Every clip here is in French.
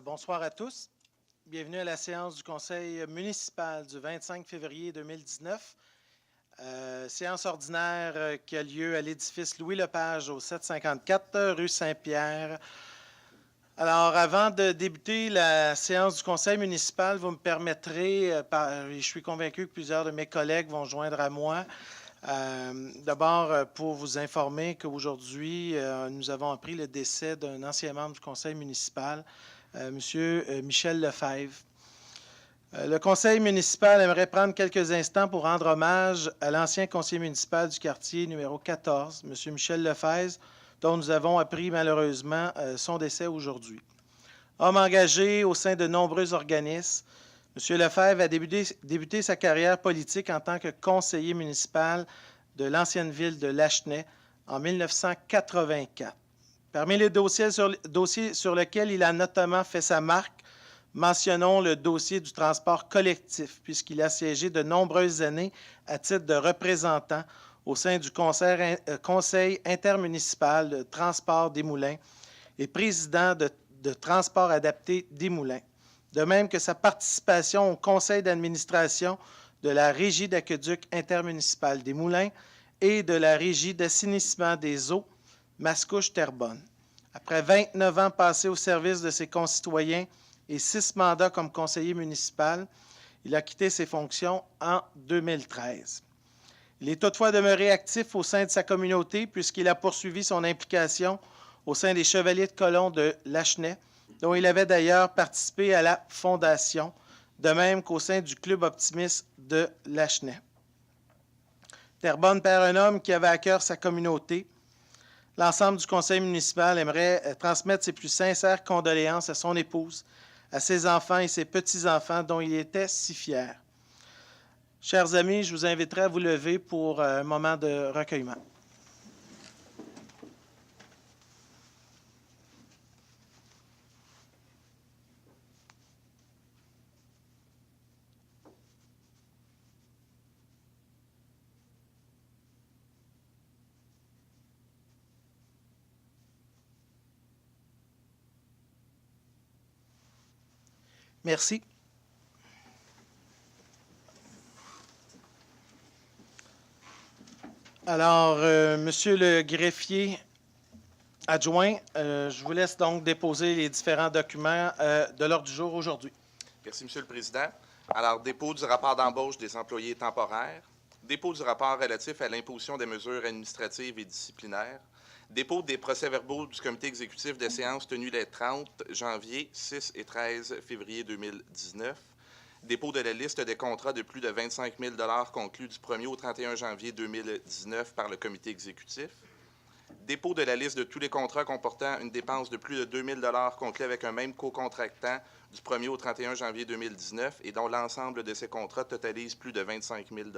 Bonsoir à tous. Bienvenue à la séance du Conseil municipal du 25 février 2019. Séance ordinaire qui a lieu à l'édifice Louis-Lepage au 754 rue Saint-Pierre. Alors, avant de débuter la séance du Conseil municipal, vous me permettrez, je suis convaincu que plusieurs de mes collègues vont joindre à moi. D'abord, pour vous informer qu'aujourd'hui, nous avons appris le décès d'un ancien membre du Conseil municipal, M. Michel Lefebvre. Le Conseil municipal aimerait prendre quelques instants pour rendre hommage à l'ancien conseiller municipal du quartier numéro 14, M. Michel Lefebvre, dont nous avons appris malheureusement son décès aujourd'hui. Homme engagé au sein de nombreux organismes, M. Lefebvre a débuté sa carrière politique en tant que conseiller municipal de l'ancienne ville de Lachenay en 1984. Parmi les dossiers sur lesquels il a notamment fait sa marque, mentionnons le dossier du transport collectif, puisqu'il a siégé de nombreuses années à titre de représentant au sein du Conseil intermunicipal de transport des Moulins et président de transport adapté des Moulins. De même que sa participation au conseil d'administration de la Régie d'aqueduc intermunicipale des Moulins et de la Régie d'assainissement des eaux Mascouche-Terrebonne. Après 29 ans passés au service de ses concitoyens et 6 mandats comme conseiller municipal, il a quitté ses fonctions en 2013. Il est toutefois demeuré actif au sein de sa communauté puisqu'il a poursuivi son implication au sein des Chevaliers de Colomb de Lachenay, dont il avait d'ailleurs participé à la fondation, de même qu'au sein du Club optimiste de Lachenay. Terrebonne perd un homme qui avait à cœur sa communauté. L'ensemble du conseil municipal aimerait transmettre ses plus sincères condoléances à son épouse, à ses enfants et ses petits-enfants dont il était si fier. Chers amis, je vous inviterai à vous lever pour un moment de recueillement. Merci. Alors, Monsieur le greffier adjoint, je vous laisse donc déposer les différents documents de l'ordre du jour aujourd'hui. Merci, Monsieur le Président. Alors, dépôt du rapport d'embauche des employés temporaires, dépôt du rapport relatif à l'imposition des mesures administratives et disciplinaires, dépôt des procès-verbaux du comité exécutif des séances tenues les 30 janvier, 6 et 13 février 2019, dépôt de la liste des contrats de plus de 25 000 $ conclus du 1er au 31 janvier 2019 par le comité exécutif, dépôt de la liste de tous les contrats comportant une dépense de plus de 2 000 $ conclus avec un même co-contractant du 1er au 31 janvier 2019 et dont l'ensemble de ces contrats totalise plus de 25 000 $.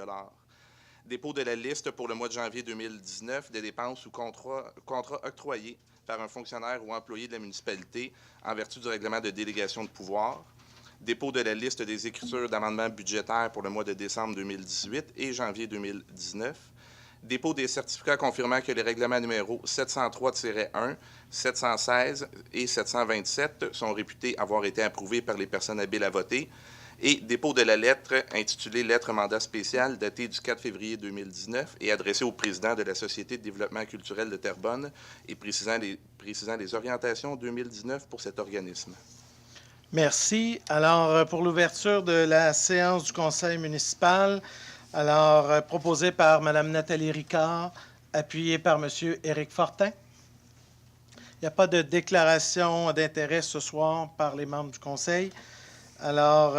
Dépôt de la liste pour le mois de janvier 2019 des dépenses ou contrats octroyés par un fonctionnaire ou employé de la municipalité en vertu du règlement de délégation de pouvoir. Dépôt de la liste des écritures d'amendements budgétaires pour le mois de décembre 2018 et janvier 2019. Dépôt des certificats confirmant que les règlements numéros 703-1, 716 et 727 sont réputés avoir été approuvés par les personnes habiles à voter. Et dépôt de la lettre intitulée « Lettre mandat spécial » datée du 4 février 2019 et adressée au président de la Société de développement culturel de Terrebonne et précisant les orientations 2019 pour cet organisme. Merci. Alors, pour l'ouverture de la séance du conseil municipal, proposée par Mme Nathalie Ricard, appuyée par M. Éric Fortin. Il n'y a pas de déclaration d'intérêt ce soir par les membres du conseil. Alors,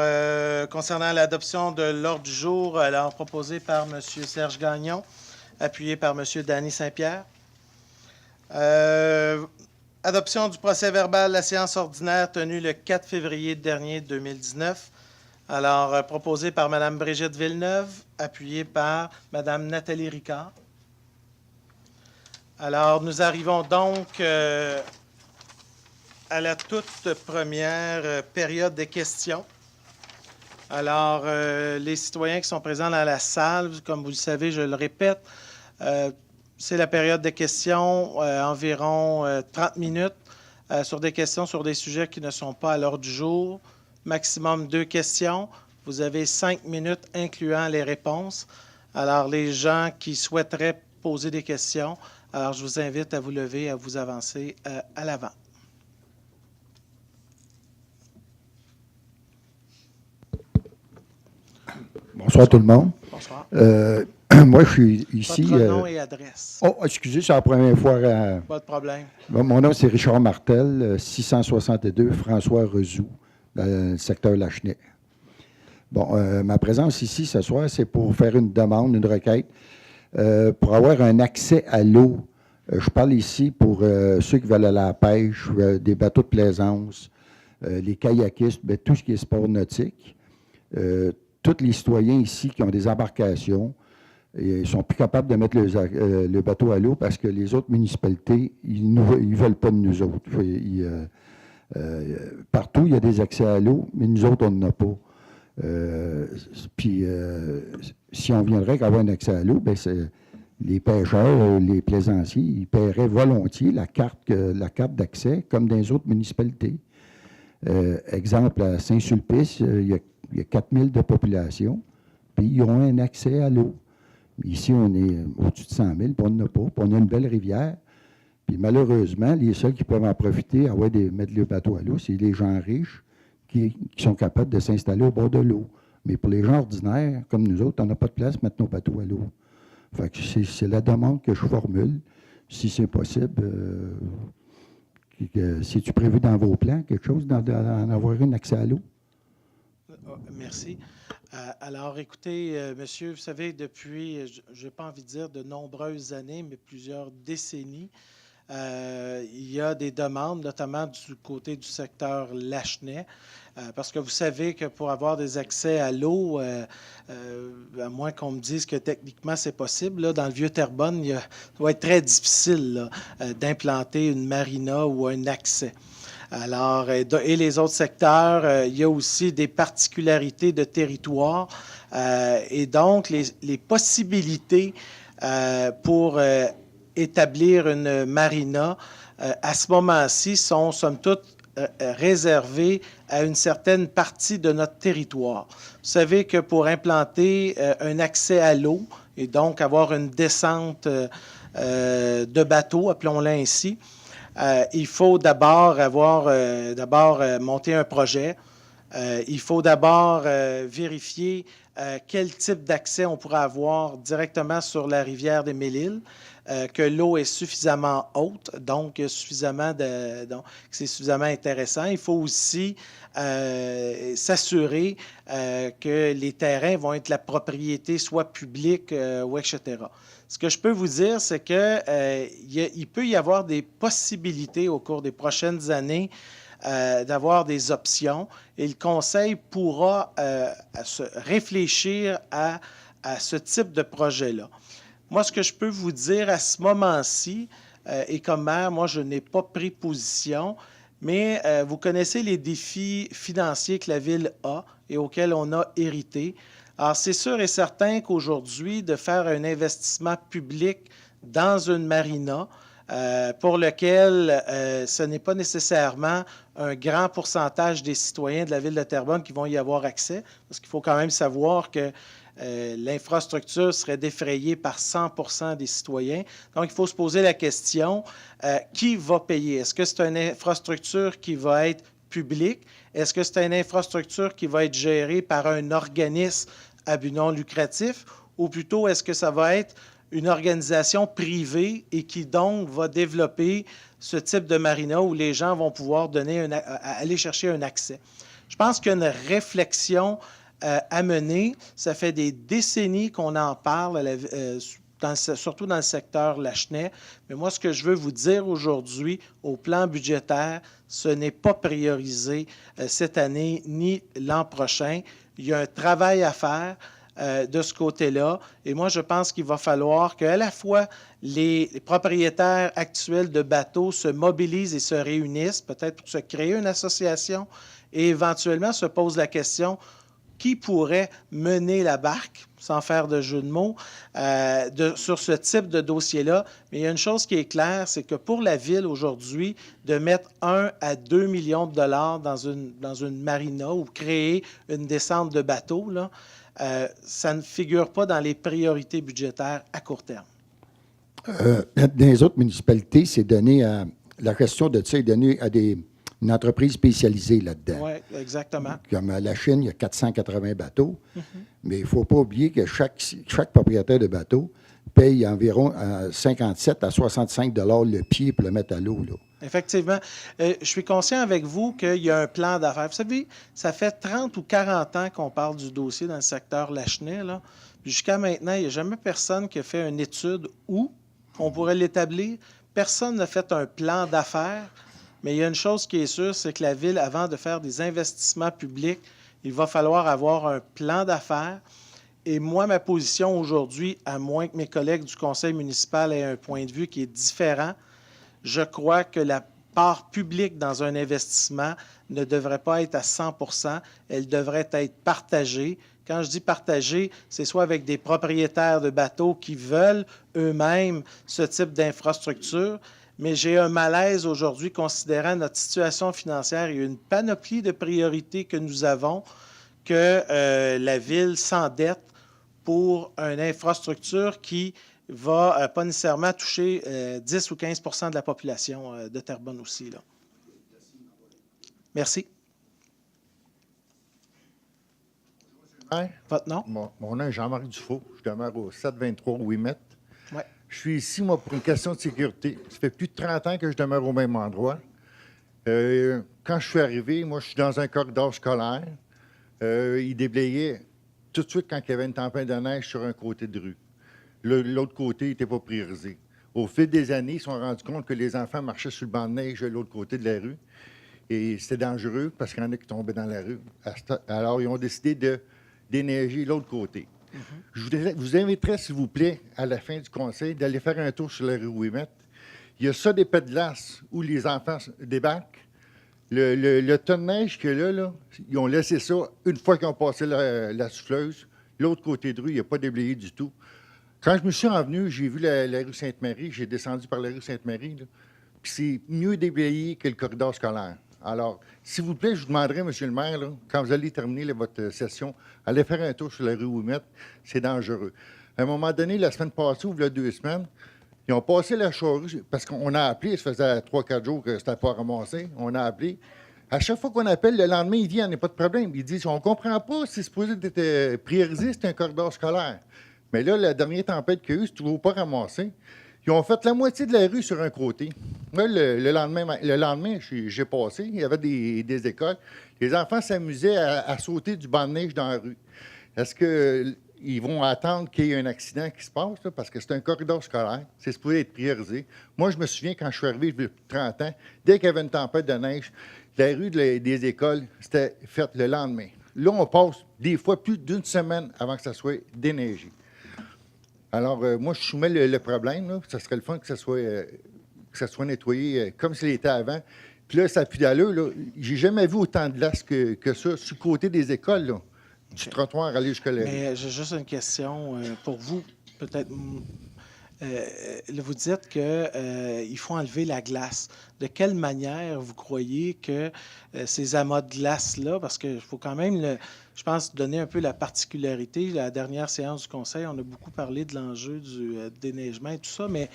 concernant l'adoption de l'ordre du jour, proposé par M. Serge Gagnon, appuyé par M. Danny Saint-Pierre. Adoption du procès-verbal de la séance ordinaire tenue le 4 février dernier 2019. Alors, proposé par Mme Brigitte Villeneuve, appuyé par Mme Nathalie Ricard. Alors, nous arrivons donc à la toute première période des questions. Alors, les citoyens qui sont présents dans la salle, comme vous le savez, je le répète, c'est la période de questions, environ 30 minutes. sur des questions sur des sujets qui ne sont pas à l'ordre du jour. Maximum 2 questions. Vous avez 5 minutes incluant les réponses. Alors, les gens qui souhaiteraient poser des questions, alors je vous invite à vous lever, à vous avancer à l'avant. Bonsoir tout le monde. Bonsoir. Moi, je suis ici. Votre nom et adresse. Oh, excusez, c'est la première fois. Pas de problème. Mon nom, c'est Richard Martel, 662 François Rezoux, dans le secteur Lachenay. Bon, ma présence ici ce soir, c'est pour faire une demande, une requête, pour avoir un accès à l'eau. Je parle ici pour ceux qui veulent aller à la pêche, des bateaux de plaisance, les kayakistes, bien, tout ce qui est sport nautique. Tous les citoyens ici qui ont des embarcations, ils ne sont plus capables de mettre le bateau à l'eau parce que les autres municipalités, ils ne veulent pas de nous autres. Partout, il y a des accès à l'eau, mais nous autres, on n'en a pas. Puis, si on viendrait avoir un accès à l'eau, bien, les pêcheurs, les plaisanciers, ils paieraient volontiers la carte d'accès comme dans les autres municipalités. Exemple, à Saint-Sulpice, il y a 4000 de population, puis ils ont un accès à l'eau. Ici, on est au-dessus de 100 000, puis on n'en a pas. Puis on a une belle rivière. Puis malheureusement, les seuls qui peuvent en profiter, mettre le bateau à l'eau, c'est les gens riches qui sont capables de s'installer au bord de l'eau. Mais pour les gens ordinaires, comme nous autres, on n'a pas de place pour mettre nos bateaux à l'eau. Fait que c'est la demande que je formule. Si c'est possible, c'est-tu prévu dans vos plans, quelque chose, d'en avoir un accès à l'eau? Merci. Alors, écoutez, monsieur, vous savez, depuis, je n'ai pas envie de dire de nombreuses années, mais plusieurs décennies, il y a des demandes, notamment du côté du secteur Lachenay, parce que vous savez que pour avoir des accès à l'eau, à moins qu'on me dise que techniquement c'est possible, là, dans le Vieux-Terrebonne, ça va être très difficile d'implanter une marina ou un accès. Alors, et les autres secteurs, il y a aussi des particularités de territoire et donc les possibilités pour établir une marina à ce moment-ci sont, somme toute, réservées à une certaine partie de notre territoire. Vous savez que pour implanter un accès à l'eau et donc avoir une descente de bateau, appelons-la ainsi, il faut d'abord monter un projet. Il faut d'abord vérifier quel type d'accès on pourra avoir directement sur la rivière des Mille-Îles, que l'eau est suffisamment haute, donc que c'est suffisamment intéressant. Il faut aussi s'assurer que les terrains vont être la propriété soit publique ou etc. Ce que je peux vous dire, c'est qu'il peut y avoir des possibilités au cours des prochaines années d'avoir des options et le Conseil pourra réfléchir à ce type de projet-là. Moi, ce que je peux vous dire à ce moment-ci, et comme maire, moi, je n'ai pas pris position, mais vous connaissez les défis financiers que la Ville a et auxquels on a hérité. Alors, c'est sûr et certain qu'aujourd'hui, de faire un investissement public dans une marina, pour lequel ce n'est pas nécessairement un grand pourcentage des citoyens de la Ville de Terrebonne qui vont y avoir accès, parce qu'il faut quand même savoir que l'infrastructure serait défrayée par 100% des citoyens. Donc, il faut se poser la question, qui va payer? Est-ce que c'est une infrastructure qui va être publique? Est-ce que c'est une infrastructure qui va être gérée par un organisme à but non lucratif? Ou plutôt, est-ce que ça va être une organisation privée et qui donc va développer ce type de marina où les gens vont pouvoir aller chercher un accès? Je pense qu'il y a une réflexion à mener. Ça fait des décennies qu'on en parle, surtout dans le secteur Lachenay. Mais moi, ce que je veux vous dire aujourd'hui, au plan budgétaire, ce n'est pas priorisé cette année ni l'an prochain. Il y a un travail à faire de ce côté-là. Et moi, je pense qu'il va falloir qu'à la fois les propriétaires actuels de bateaux se mobilisent et se réunissent, peut-être pour se créer une association, et éventuellement se posent la question, qui pourrait mener la barque, sans faire de jeu de mots, sur ce type de dossier-là. Mais il y a une chose qui est claire, c'est que pour la Ville aujourd'hui, de mettre 1 à 2 millions de dollars dans une marina ou créer une descente de bateau, là, ça ne figure pas dans les priorités budgétaires à court terme. Dans les autres municipalités, c'est donné à la gestion de ça est donnée à une entreprise spécialisée là-dedans. Oui, exactement. Comme à la Chine, il y a 480 bateaux, mais il ne faut pas oublier que chaque propriétaire de bateau paye environ 57 à 65 $ le pied pour le mettre à l'eau. Là. Effectivement. Je suis conscient avec vous qu'il y a un plan d'affaires. Vous savez, ça fait 30 ou 40 ans qu'on parle du dossier dans le secteur Lachenay. Là. Jusqu'à maintenant, il n'y a jamais personne qui a fait une étude où on pourrait l'établir. Personne n'a fait un plan d'affaires. Mais il y a une chose qui est sûre, c'est que la Ville, avant de faire des investissements publics, il va falloir avoir un plan d'affaires. Et moi, ma position aujourd'hui, à moins que mes collègues du conseil municipal aient un point de vue qui est différent, je crois que la part publique dans un investissement ne devrait pas être à 100 %, elle devrait être partagée. Quand je dis partagée, c'est soit avec des propriétaires de bateaux qui veulent eux-mêmes ce type d'infrastructure, mais j'ai un malaise aujourd'hui considérant notre situation financière et une panoplie de priorités que nous avons, que la Ville s'endette pour une infrastructure qui va pas nécessairement toucher 10 ou 15 % de la population de Terrebonne aussi. Là. Merci. Votre nom? Mon nom est Jean-Marc Dufault. Je demeure au 723 Ouimet. Ouais. Je suis ici, moi, pour une question de sécurité. Ça fait plus de 30 ans que je demeure au même endroit. Quand je suis arrivé, moi, je suis dans un corridor scolaire. Il déblayait tout de suite quand il y avait une tempête de neige sur un côté de rue. L'autre côté n'était pas priorisé. Au fil des années, ils se sont rendus compte que les enfants marchaient sur le banc de neige de l'autre côté de la rue. Et c'était dangereux parce qu'il y en a qui tombaient dans la rue. Alors, ils ont décidé de déneiger l'autre côté. Je vous inviterais, s'il vous plaît, à la fin du conseil, d'aller faire un tour sur la rue Ouimet. Il y a ça des pets de glace où les enfants débarquent. Le tas de neige qu'il y a là, ils ont laissé ça une fois qu'ils ont passé la souffleuse. L'autre côté de rue, il n'y a pas déblayé du tout. Quand je me suis envenu, j'ai vu la rue Sainte-Marie. J'ai descendu par la rue Sainte-Marie. Puis c'est mieux déblayé que le corridor scolaire. Alors, s'il vous plaît, je vous demanderai, M. le maire, là, quand vous allez terminer votre session, allez faire un tour sur la rue Ouimet. C'est dangereux. À un moment donné, la semaine passée, ou il y a 2 semaines, ils ont passé la charrue, parce qu'on a appelé, ça faisait 3-4 jours que c'était pas ramassé, on a appelé. À chaque fois qu'on appelle, le lendemain, il vient, il n'y a pas de problème. Ils disent, on ne comprend pas si c'est supposé être priorisé, c'est un corridor scolaire. Mais là, la dernière tempête qu'il y a eu, c'est toujours pas ramassé. Ils ont fait la moitié de la rue sur un côté. Là, le lendemain, j'ai passé, il y avait des écoles. Les enfants s'amusaient à sauter du banc de neige dans la rue. Est-ce qu'ils vont attendre qu'il y ait un accident qui se passe? Là, parce que c'est un corridor scolaire. C'est supposé être priorisé. Moi, je me souviens, quand je suis arrivé, il y a plus de 30 ans, dès qu'il y avait une tempête de neige, la rue des écoles, c'était faite le lendemain. Là, on passe des fois plus d'une semaine avant que ça soit déneigé. Alors, moi, je soumets le problème. Là. Ça serait le fun que ça soit nettoyé comme s'il était avant. Puis là, ça pue d'allure. J'ai jamais vu autant de glace que ça sur le côté des écoles, là, du trottoir aller jusqu'à la rue. Mais j'ai juste une question pour vous, peut-être. Vous dites qu'il faut enlever la glace. De quelle manière vous croyez que ces amas de glace-là, parce qu'il faut quand même, je pense, donner un peu la particularité. La dernière séance du Conseil, on a beaucoup parlé de l'enjeu du déneigement et tout ça, mais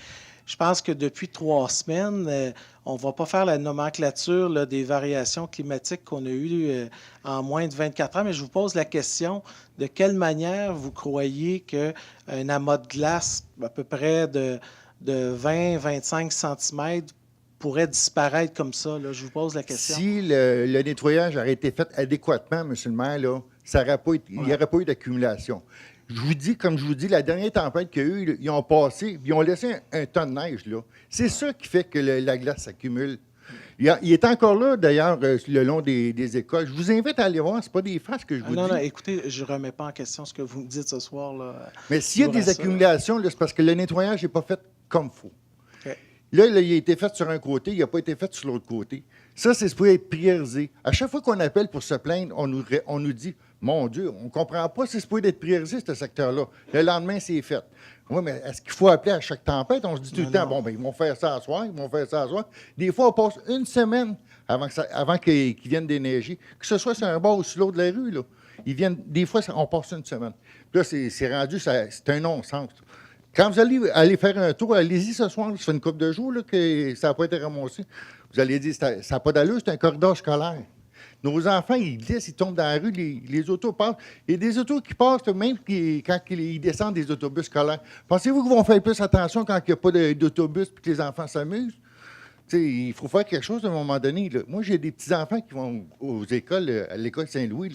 je pense que depuis 3 semaines, on ne va pas faire la nomenclature là, des variations climatiques qu'on a eues en moins de 24 ans, mais je vous pose la question, de quelle manière vous croyez qu'un amas de glace à peu près de 20-25 cm pourrait disparaître comme ça? Là? Je vous pose la question. Si le nettoyage aurait été fait adéquatement, M. le maire, là, il n'y aurait pas eu d'accumulation. Je vous dis, comme je vous dis, la dernière tempête qu'il y a eu, ils ont passé, ils ont laissé un tas de neige, là. C'est ça qui fait que la glace s'accumule. Il est encore là, d'ailleurs, le long des écoles. Je vous invite à aller voir, ce pas des phrases que je vous dis. Non, écoutez, je ne remets pas en question ce que vous me dites ce soir. Là. Mais s'il y a des accumulations, là, c'est parce que le nettoyage n'est pas fait comme il faut. Okay. Là, il a été fait sur un côté, il n'a pas été fait sur l'autre côté. Ça, c'est supposé être priorisé. À chaque fois qu'on appelle pour se plaindre, on nous dit, mon Dieu, on ne comprend pas, c'est supposé être priorisé, ce secteur-là. Le lendemain, c'est fait. Oui, mais est-ce qu'il faut appeler à chaque tempête? On se dit tout le temps, bon, ben, ils vont faire ça à soir, ils vont faire ça à soir. Des fois, on passe une semaine avant qu'ils viennent déneiger, que ce soit sur un bord ou sur l'autre de la rue, là. Ils viennent, des fois, on passe une semaine. Puis là, c'est rendu, c'est un non-sens. Quand vous allez aller faire un tour, allez-y ce soir, ça fait une couple de jours là, que ça n'a pas été ramassé. Vous allez dire, ça n'a pas d'allure, c'est un corridor scolaire. Nos enfants, ils glissent, ils tombent dans la rue, les autos passent. Il y a des autos qui passent, même quand ils descendent des autobus scolaires. Pensez-vous qu'ils vont faire plus attention quand il n'y a pas d'autobus et que les enfants s'amusent? T'sais, il faut faire quelque chose à un moment donné. Là. Moi, j'ai des petits-enfants qui vont aux écoles, à l'école Saint-Louis.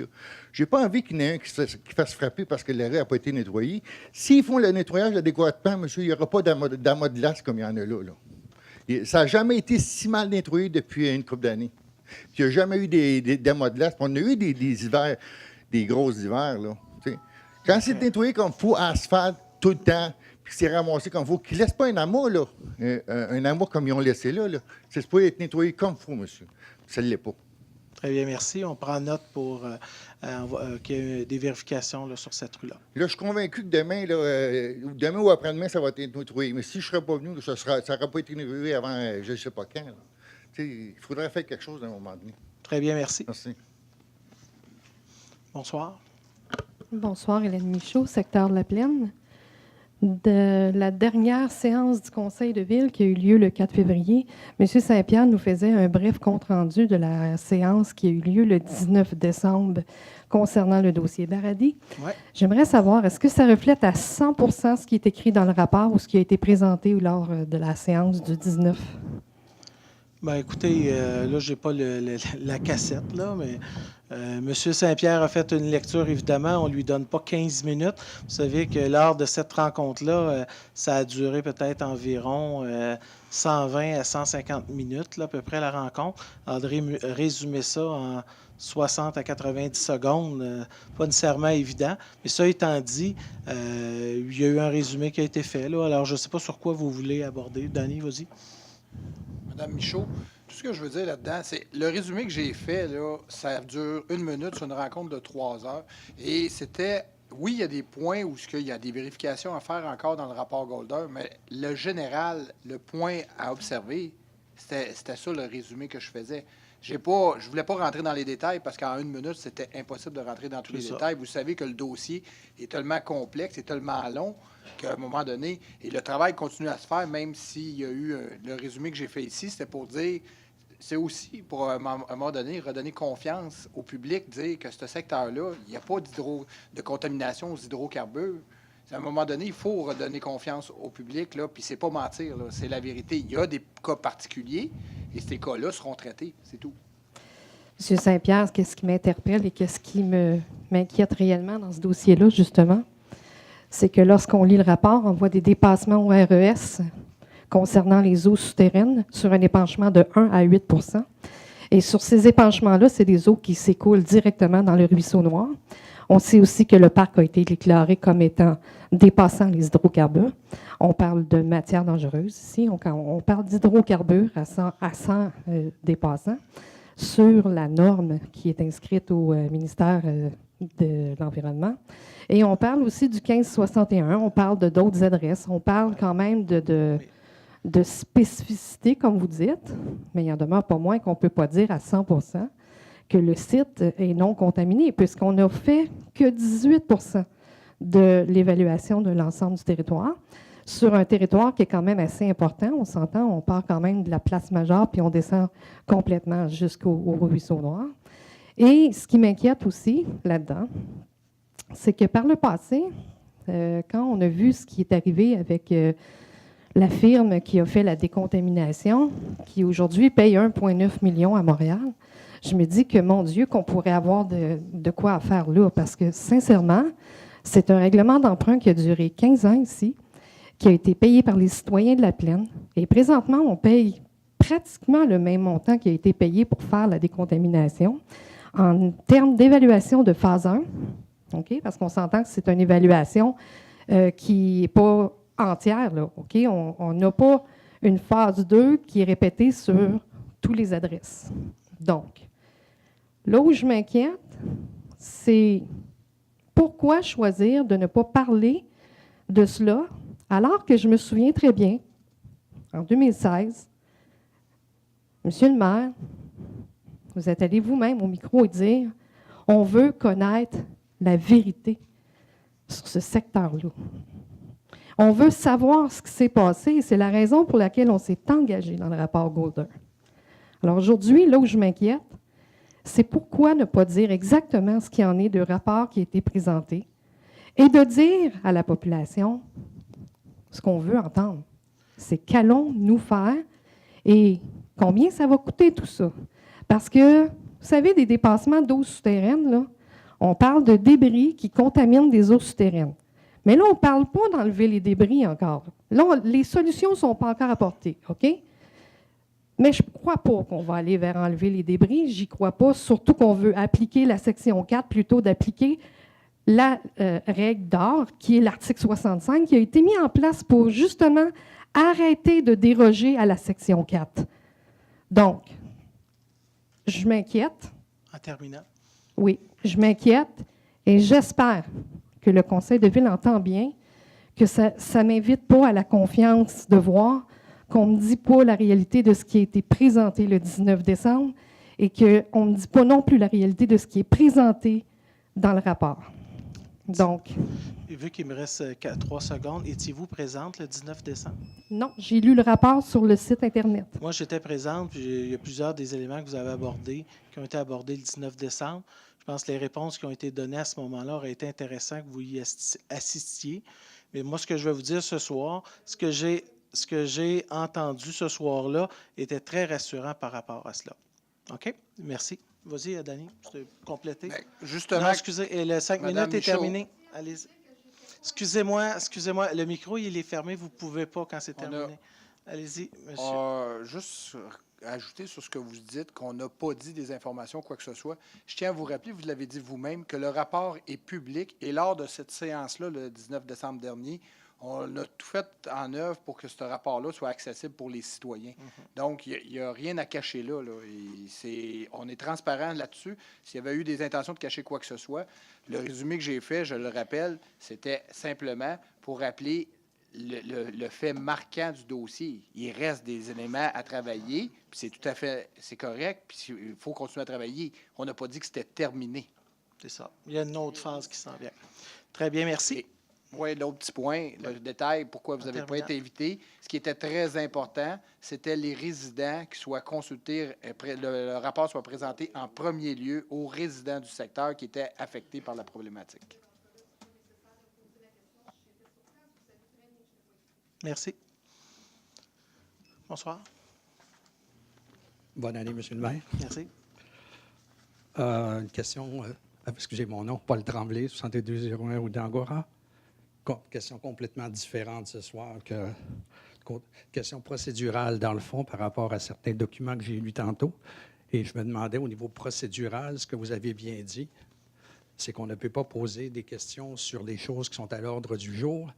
Je n'ai pas envie qu'il y en ait un qui fasse frapper parce que la rue n'a pas été nettoyée. S'ils font le nettoyage adéquatement, monsieur, il n'y aura pas d'amas de glace comme il y en a là. Et ça n'a jamais été si mal nettoyé depuis une couple d'années. Puis il n'y a jamais eu d'amas de glace. On a eu des hivers, des gros hivers. Là, t'sais. Quand c'est nettoyé comme il faut, asphalte, tout le temps, puis c'est ramassé comme il faut, qu'ils ne laissent pas un amas, là, un amas comme ils ont laissé là. C'est supposé être nettoyé comme il faut, monsieur. Ça ne l'est pas. Très bien, merci. On prend note pour qu'il y ait des vérifications là, sur cette rue-là. Là, je suis convaincu que demain, demain ou après-demain, ça va être nettoyé. Mais si je ne serais pas venu, ça n'aurait pas été nettoyé avant je ne sais pas quand. Il faudrait faire quelque chose à un moment donné. Très bien, merci. Merci. Bonsoir. Bonsoir, Hélène Michaud, secteur de la Plaine. De la dernière séance du Conseil de ville qui a eu lieu le 4 février, M. Saint-Pierre nous faisait un bref compte-rendu de la séance qui a eu lieu le 19 décembre concernant le dossier Baradi. Ouais. J'aimerais savoir, est-ce que ça reflète à 100 % ce qui est écrit dans le rapport ou ce qui a été présenté lors de la séance du 19? Ben, écoutez, là, je n'ai pas la cassette, là, mais M. Saint-Pierre a fait une lecture, évidemment. On ne lui donne pas 15 minutes. Vous savez que lors de cette rencontre-là, ça a duré peut-être environ 120 à 150 minutes, là, à peu près, la rencontre. André résumé ça en 60 à 90 secondes, pas nécessairement évident. Mais ça étant dit, il y a eu un résumé qui a été fait, là. Alors, je ne sais pas sur quoi vous voulez aborder. Danny, vas-y. Madame Michaud, tout ce que je veux dire là-dedans, c'est le résumé que j'ai fait, là, ça dure 1 minute sur une rencontre de 3 heures. Et c'était, oui, il y a des points où il y a des vérifications à faire encore dans le rapport Golder, mais le général, le point à observer, c'était ça le résumé que je faisais. Je voulais pas rentrer dans les détails parce qu'en 1 minute, c'était impossible de rentrer dans tous les détails. Vous savez que le dossier est tellement complexe et tellement long qu'à un moment donné, et le travail continue à se faire, même s'il y a eu le résumé que j'ai fait ici, c'était pour dire, c'est aussi pour à un moment donné redonner confiance au public, dire que ce secteur-là, il n'y a pas de contamination aux hydrocarbures. À un moment donné, il faut redonner confiance au public, là, puis c'est pas mentir, là, c'est la vérité. Il y a des cas particuliers et ces cas-là seront traités, c'est tout. M. Saint-Pierre, qu'est-ce qui m'interpelle et qu'est-ce qui m'inquiète réellement dans ce dossier-là, justement, c'est que lorsqu'on lit le rapport, on voit des dépassements au RES concernant les eaux souterraines sur un épanchement de 1 à 8 %. Et sur ces épanchements-là, c'est des eaux qui s'écoulent directement dans le ruisseau noir. On sait aussi que le parc a été déclaré comme étant dépassant les hydrocarbures. On parle de matières dangereuses ici. On parle d'hydrocarbures à 100 dépassants sur la norme qui est inscrite au ministère de l'Environnement. Et on parle aussi du 1561. On parle de d'autres adresses. On parle quand même de spécificité, comme vous dites, mais il n'en demeure pas moins qu'on ne peut pas dire à 100 % que le site est non contaminé, puisqu'on n'a fait que 18 % de l'évaluation de l'ensemble du territoire, sur un territoire qui est quand même assez important. On s'entend, on part quand même de la place majeure, puis on descend complètement jusqu'au ruisseau noir. Et ce qui m'inquiète aussi là-dedans, c'est que par le passé, quand on a vu ce qui est arrivé avec la firme qui a fait la décontamination, qui aujourd'hui paye 1,9 million à Montréal, je me dis que, mon Dieu, qu'on pourrait avoir de quoi à faire là, parce que, sincèrement, c'est un règlement d'emprunt qui a duré 15 ans ici, qui a été payé par les citoyens de la Plaine. Et présentement, on paye pratiquement le même montant qui a été payé pour faire la décontamination. En termes d'évaluation de phase 1, okay, parce qu'on s'entend que c'est une évaluation qui n'est pas entière, là, okay? On n'a pas une phase 2 qui est répétée sur toutes les adresses. Donc, là où je m'inquiète, c'est pourquoi choisir de ne pas parler de cela, alors que je me souviens très bien, en 2016, Monsieur le maire, vous êtes allé vous-même au micro et dire « On veut connaître la vérité sur ce secteur-là. On veut savoir ce qui s'est passé et c'est la raison pour laquelle on s'est engagé dans le rapport Golder. » Alors aujourd'hui, là où je m'inquiète, c'est pourquoi ne pas dire exactement ce qu'il y en est de rapport qui a été présenté et de dire à la population ce qu'on veut entendre. C'est qu'allons-nous faire et combien ça va coûter tout ça? Parce que, vous savez, des dépassements d'eau souterraine, là, on parle de débris qui contaminent des eaux souterraines. Mais là, on ne parle pas d'enlever les débris encore. Là, les solutions ne sont pas encore apportées, OK? Mais je ne crois pas qu'on va aller vers enlever les débris. J'y crois pas, surtout qu'on veut appliquer la section 4 plutôt d'appliquer la règle d'or, qui est l'article 65, qui a été mis en place pour justement arrêter de déroger à la section 4. Donc, je m'inquiète. En terminant. Oui, je m'inquiète et j'espère que le conseil de ville entend bien, que ça ne m'invite pas à la confiance de voir qu'on ne me dit pas la réalité de ce qui a été présenté le 19 décembre et qu'on ne me dit pas non plus la réalité de ce qui est présenté dans le rapport. Donc, Et vu qu'il me reste 3 secondes, étiez-vous présente le 19 décembre? non, j'ai lu le rapport sur le site Internet. Moi, j'étais présente, puis il y a plusieurs des éléments que vous avez abordés, qui ont été abordés le 19 décembre. Je pense que les réponses qui ont été données à ce moment-là auraient été intéressantes que vous y assistiez. Mais moi, ce que je vais vous dire ce soir, ce que j'ai entendu ce soir-là était très rassurant par rapport à cela. OK? Merci. Vas-y, Dani, tu peux compléter. Ben, justement, Non, excusez, et le 5 Madame minutes est Michaud. terminé. Allez-y. Excusez-moi, le micro, il est fermé, vous ne pouvez pas quand c'est On a- terminé. Allez-y, monsieur. juste ajouter sur ce que vous dites, qu'on n'a pas dit des informations, quoi que ce soit. Je tiens à vous rappeler, vous l'avez dit vous-même, que le rapport est public et lors de cette séance-là, le 19 décembre dernier, on a tout fait en œuvre pour que ce rapport-là soit accessible pour les citoyens. Donc, il n'y a rien à cacher là. On est transparent là-dessus. S'il y avait eu des intentions de cacher quoi que ce soit, le résumé que j'ai fait, je le rappelle, c'était simplement pour rappeler le fait marquant du dossier. Il reste des éléments à travailler, puis c'est tout à fait, c'est correct, puis il faut continuer à travailler. On n'a pas dit que c'était terminé. C'est ça. Il y a une autre phase qui s'en vient. Très bien, merci. Oui, l'autre petit point, le détail, pourquoi vous En n'avez pas terminant. été invité, ce qui était très important, c'était les résidents qui soient consultés, le rapport soit présenté en premier lieu aux résidents du secteur qui étaient affectés par la problématique. Merci. Bonsoir. Bonne année, Monsieur le maire. Merci. Une question, excusez mon nom, Paul Tremblay, 6201 ou d'Angora. Question complètement différente ce soir question procédurale, dans le fond, par rapport à certains documents que j'ai lus tantôt. Et je me demandais, au niveau procédural, ce que vous avez bien dit, c'est qu'on ne peut pas poser des questions sur les choses qui sont à l'ordre du jour,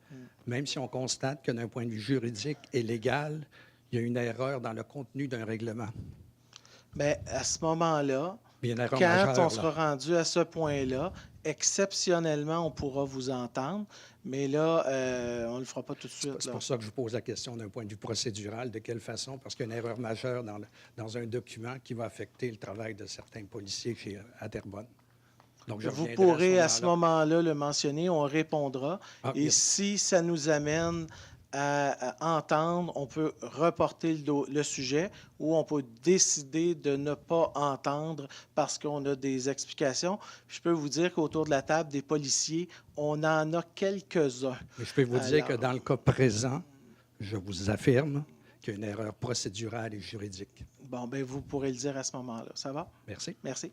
même si on constate que d'un point de vue juridique et légal, il y a une erreur dans le contenu d'un règlement. Bien, à ce moment-là, Il y a une erreur quand majeure, on sera rendu à ce point-là, exceptionnellement, on pourra vous entendre, mais là, on ne le fera pas tout de suite. C'est là. pour ça que je vous pose la question d'un point de vue procédural. De quelle façon? Parce qu'il y a une erreur majeure dans un document qui va affecter le travail de certains policiers à Terrebonne. Donc, je Vous reviendrai pourrez à ce moment-là. moment-là le mentionner, on répondra. Ah, Et bien. si ça nous amène à entendre, on peut reporter le sujet ou on peut décider de ne pas entendre parce qu'on a des explications. Je peux vous dire qu'autour de la table des policiers, on en a quelques-uns. Mais je peux vous dire que Alors- dans le cas présent, je vous affirme qu'il y a une erreur procédurale et juridique. Bon, bien, vous pourrez le dire à ce moment-là. Ça va? Merci. Merci.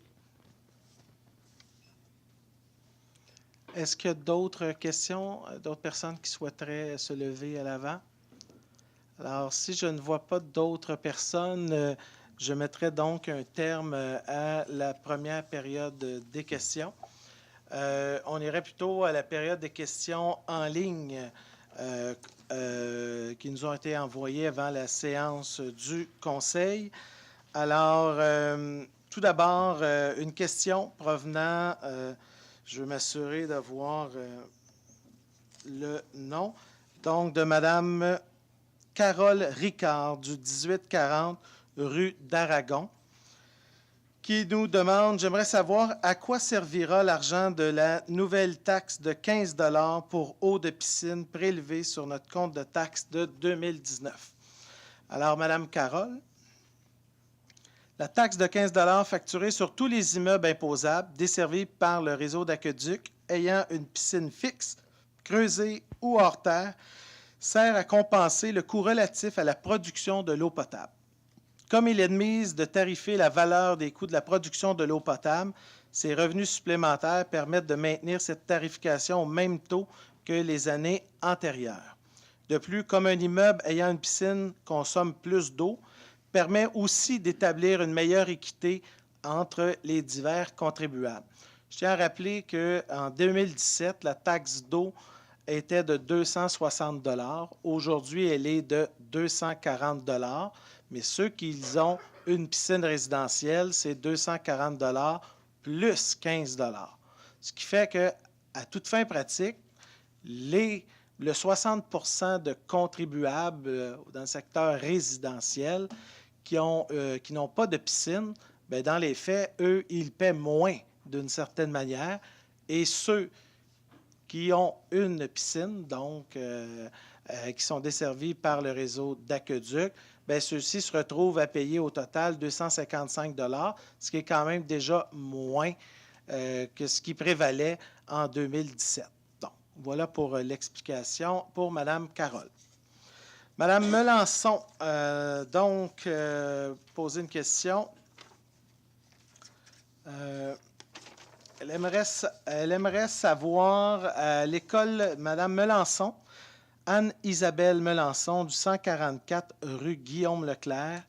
Est-ce qu'il y a d'autres questions, d'autres personnes qui souhaiteraient se lever à l'avant? Alors, si je ne vois pas d'autres personnes, je mettrai donc un terme à la première période des questions. On irait plutôt à la période des questions en ligne qui nous ont été envoyées avant la séance du Conseil. Alors, Tout d'abord, une question provenant, je veux m'assurer d'avoir le nom, donc de Mme Carole Ricard du 1840 rue d'Aragon, qui nous demande, j'aimerais savoir à quoi servira l'argent de la nouvelle taxe de 15 $ pour eau de piscine prélevée sur notre compte de taxes de 2019. Alors, Mme Carole, la taxe de 15 $ facturée sur tous les immeubles imposables desservis par le réseau d'aqueducs ayant une piscine fixe, creusée ou hors terre sert à compenser le coût relatif à la production de l'eau potable. Comme il est de mise de tarifer la valeur des coûts de la production de l'eau potable, ces revenus supplémentaires permettent de maintenir cette tarification au même taux que les années antérieures. De plus, comme un immeuble ayant une piscine consomme plus d'eau, permet aussi d'établir une meilleure équité entre les divers contribuables. Je tiens à rappeler qu'en 2017, la taxe d'eau était de 260 $. Aujourd'hui, elle est de 240 $. Mais ceux qui ont une piscine résidentielle, c'est 240 $ plus 15 $. Ce qui fait que, à toute fin pratique, le 60 % de contribuables dans le secteur résidentiel qui n'ont pas de piscine, bien, dans les faits, eux, ils paient moins d'une certaine manière. Et ceux qui ont une piscine, donc qui sont desservis par le réseau d'aqueduc, bien, ceux-ci se retrouvent à payer au total 255 $, ce qui est quand même déjà moins que ce qui prévalait en 2017. Donc, voilà pour l'explication pour Mme Carole. Mme Melançon, poser une question. Elle aimerait savoir à l'école Mme Melançon, Anne-Isabelle Melançon, du 144 rue Guillaume-Leclerc.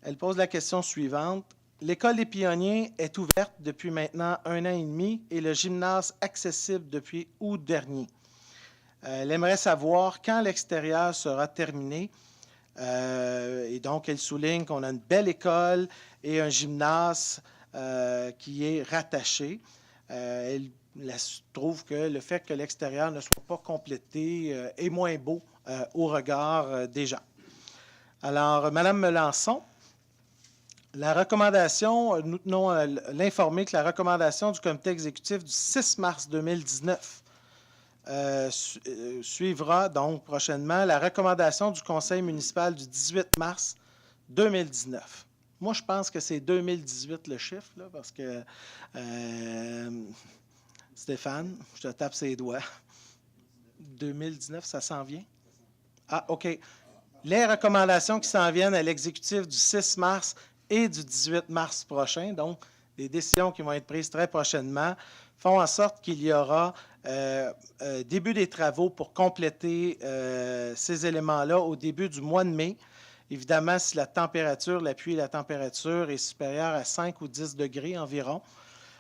Elle pose la question suivante. L'école des pionniers est ouverte depuis maintenant 1 an et demi et le gymnase accessible depuis août dernier. Elle aimerait savoir quand l'extérieur sera terminé. Et donc, elle souligne qu'on a une belle école et un gymnase qui est rattaché. Elle trouve que le fait que l'extérieur ne soit pas complété est moins beau au regard des gens. Alors, Mme Melançon, la recommandation, nous tenons à l'informer que la recommandation du comité exécutif du 6 mars 2019 suivra donc prochainement la recommandation du conseil municipal du 18 mars 2019. Moi, je pense que c'est 2018 le chiffre, là, parce que Stéphane, je te tape ses doigts. 2019, ça s'en vient? Ah, OK. Les recommandations qui s'en viennent à l'exécutif du 6 mars et du 18 mars prochain, donc les décisions qui vont être prises très prochainement, font en sorte qu'il y aura début des travaux pour compléter ces éléments-là au début du mois de mai. Évidemment, si la température, la pluie et la température est supérieure à 5 ou 10 degrés environ.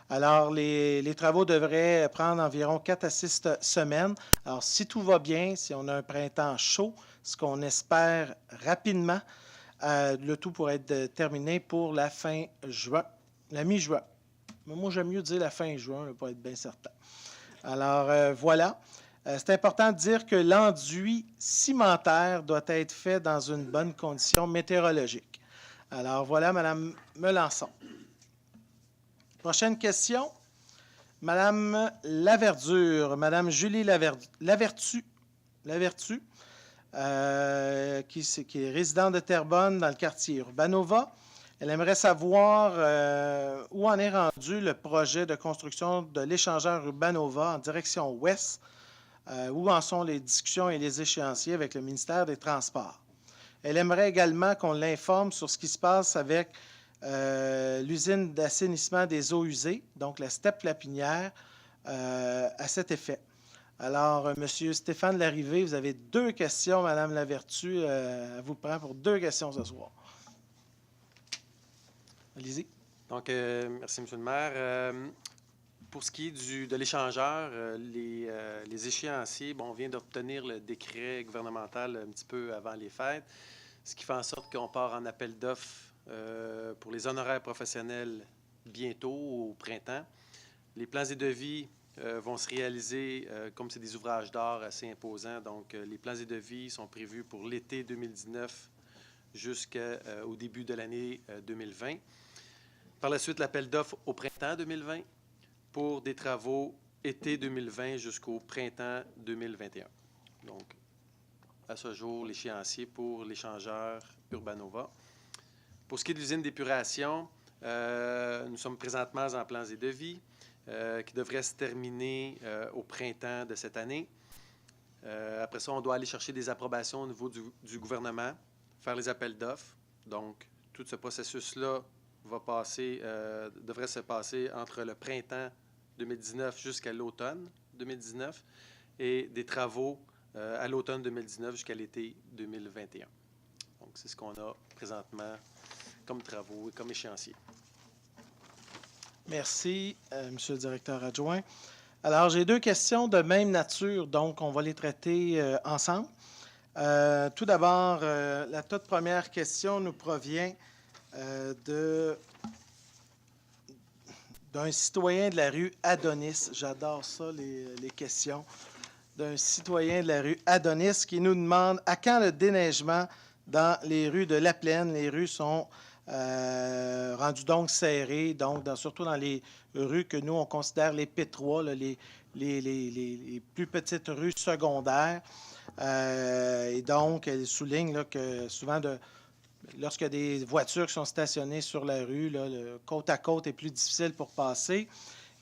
Alors, les travaux devraient prendre environ 4 à 6 semaines. Alors, si tout va bien, si on a un printemps chaud, ce qu'on espère rapidement, le tout pourrait être terminé pour la fin juin, la mi-juin. Mais moi, j'aime mieux dire la fin juin, pour être bien certain. Alors, voilà. C'est important de dire que l'enduit cimentaire doit être fait dans une bonne condition météorologique. Alors, voilà, Mme Melançon. Prochaine question. Mme Laverdure, Mme Julie Lavertu, qui est résidente de Terrebonne dans le quartier Urbanova. Elle aimerait savoir où en est rendu le projet de construction de l'échangeur Urbanova en direction ouest, où en sont les discussions et les échéanciers avec le ministère des Transports. Elle aimerait également qu'on l'informe sur ce qui se passe avec l'usine d'assainissement des eaux usées, donc la STEP Lapinière, à cet effet. Alors, M. Stéphane Larrivé, vous avez 2 questions, Mme Lavertu. Elle vous prend pour 2 questions ce soir. Allez-y. Donc, merci, M. le maire. Pour ce qui est de l'échangeur, les échéanciers, bon, on vient d'obtenir le décret gouvernemental un petit peu avant les fêtes, ce qui fait en sorte qu'on part en appel d'offres pour les honoraires professionnels bientôt, au printemps. Les plans et devis vont se réaliser, comme c'est des ouvrages d'art assez imposants, donc les plans et devis sont prévus pour l'été 2019 jusqu'au début de l'année 2020. Par la suite, l'appel d'offres au printemps 2020 pour des travaux été 2020 jusqu'au printemps 2021. Donc, à ce jour, l'échéancier pour l'échangeur Urbanova. Pour ce qui est de l'usine d'épuration, nous sommes présentement en plans et devis qui devraient se terminer au printemps de cette année. Après ça, on doit aller chercher des approbations au niveau du gouvernement, faire les appels d'offres. Donc, tout ce processus-là devrait se passer entre le printemps 2019 jusqu'à l'automne 2019 et des travaux à l'automne 2019 jusqu'à l'été 2021. Donc, c'est ce qu'on a présentement comme travaux et comme échéancier. Merci, Monsieur le directeur adjoint. Alors, j'ai deux questions de même nature, donc on va les traiter ensemble. Tout d'abord, la toute première question nous provient d'un citoyen de la rue Adonis. J'adore ça, les questions. D'un citoyen de la rue Adonis qui nous demande à quand le déneigement dans les rues de La Plaine. Les rues sont rendues donc serrées, donc surtout dans les rues que nous, on considère les P3, là, les plus petites rues secondaires. Et donc, elle souligne là, que souvent, lorsqu'il y a des voitures qui sont stationnées sur la rue, là, le côte à côte est plus difficile pour passer.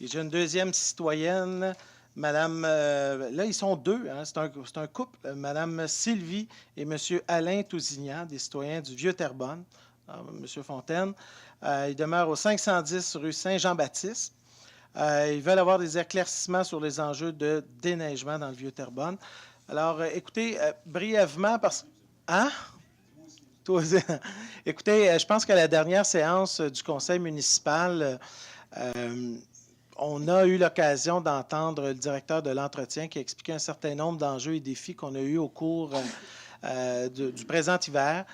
Et j'ai une deuxième citoyenne, Madame, là, ils sont deux, hein, c'est un couple, Madame Sylvie et Monsieur Alain Tousignan, des citoyens du Vieux-Terrebonne, Monsieur Fontaine. Ils demeurent au 510 rue Saint-Jean-Baptiste. Ils veulent avoir des éclaircissements sur les enjeux de déneigement dans le Vieux-Terrebonne. Alors, écoutez, brièvement, parce que... Hein? Écoutez, je pense qu'à la dernière séance du conseil municipal, on a eu l'occasion d'entendre le directeur de l'entretien qui a expliqué un certain nombre d'enjeux et défis qu'on a eus au cours du présent hiver.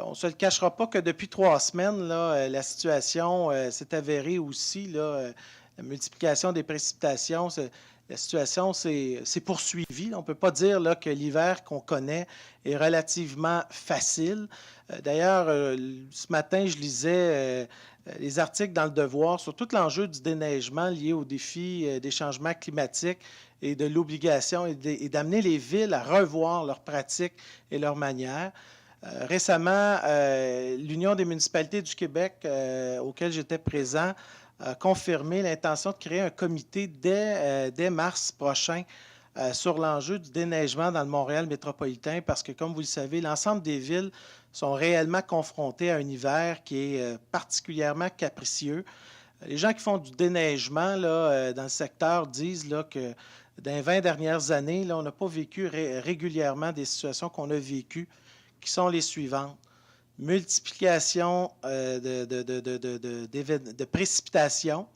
On ne se le cachera pas que depuis 3 semaines, là, la situation s'est avérée aussi, là, la multiplication des précipitations, la situation s'est poursuivie. On ne peut pas dire là, que l'hiver qu'on connaît est relativement facile. D'ailleurs, ce matin, je lisais les articles dans Le Devoir sur tout l'enjeu du déneigement lié au défi des changements climatiques et de l'obligation et d'amener les villes à revoir leurs pratiques et leurs manières. Récemment, l'Union des municipalités du Québec, auquel j'étais présent, a confirmé l'intention de créer un comité dès mars prochain sur l'enjeu du déneigement dans le Montréal métropolitain parce que, comme vous le savez, l'ensemble des villes sont réellement confrontées à un hiver qui est particulièrement capricieux. Les gens qui font du déneigement là, dans le secteur disent là, que dans les 20 dernières années, là, on n'a pas vécu régulièrement des situations qu'on a vécues, qui sont les suivantes. Multiplication de précipitations,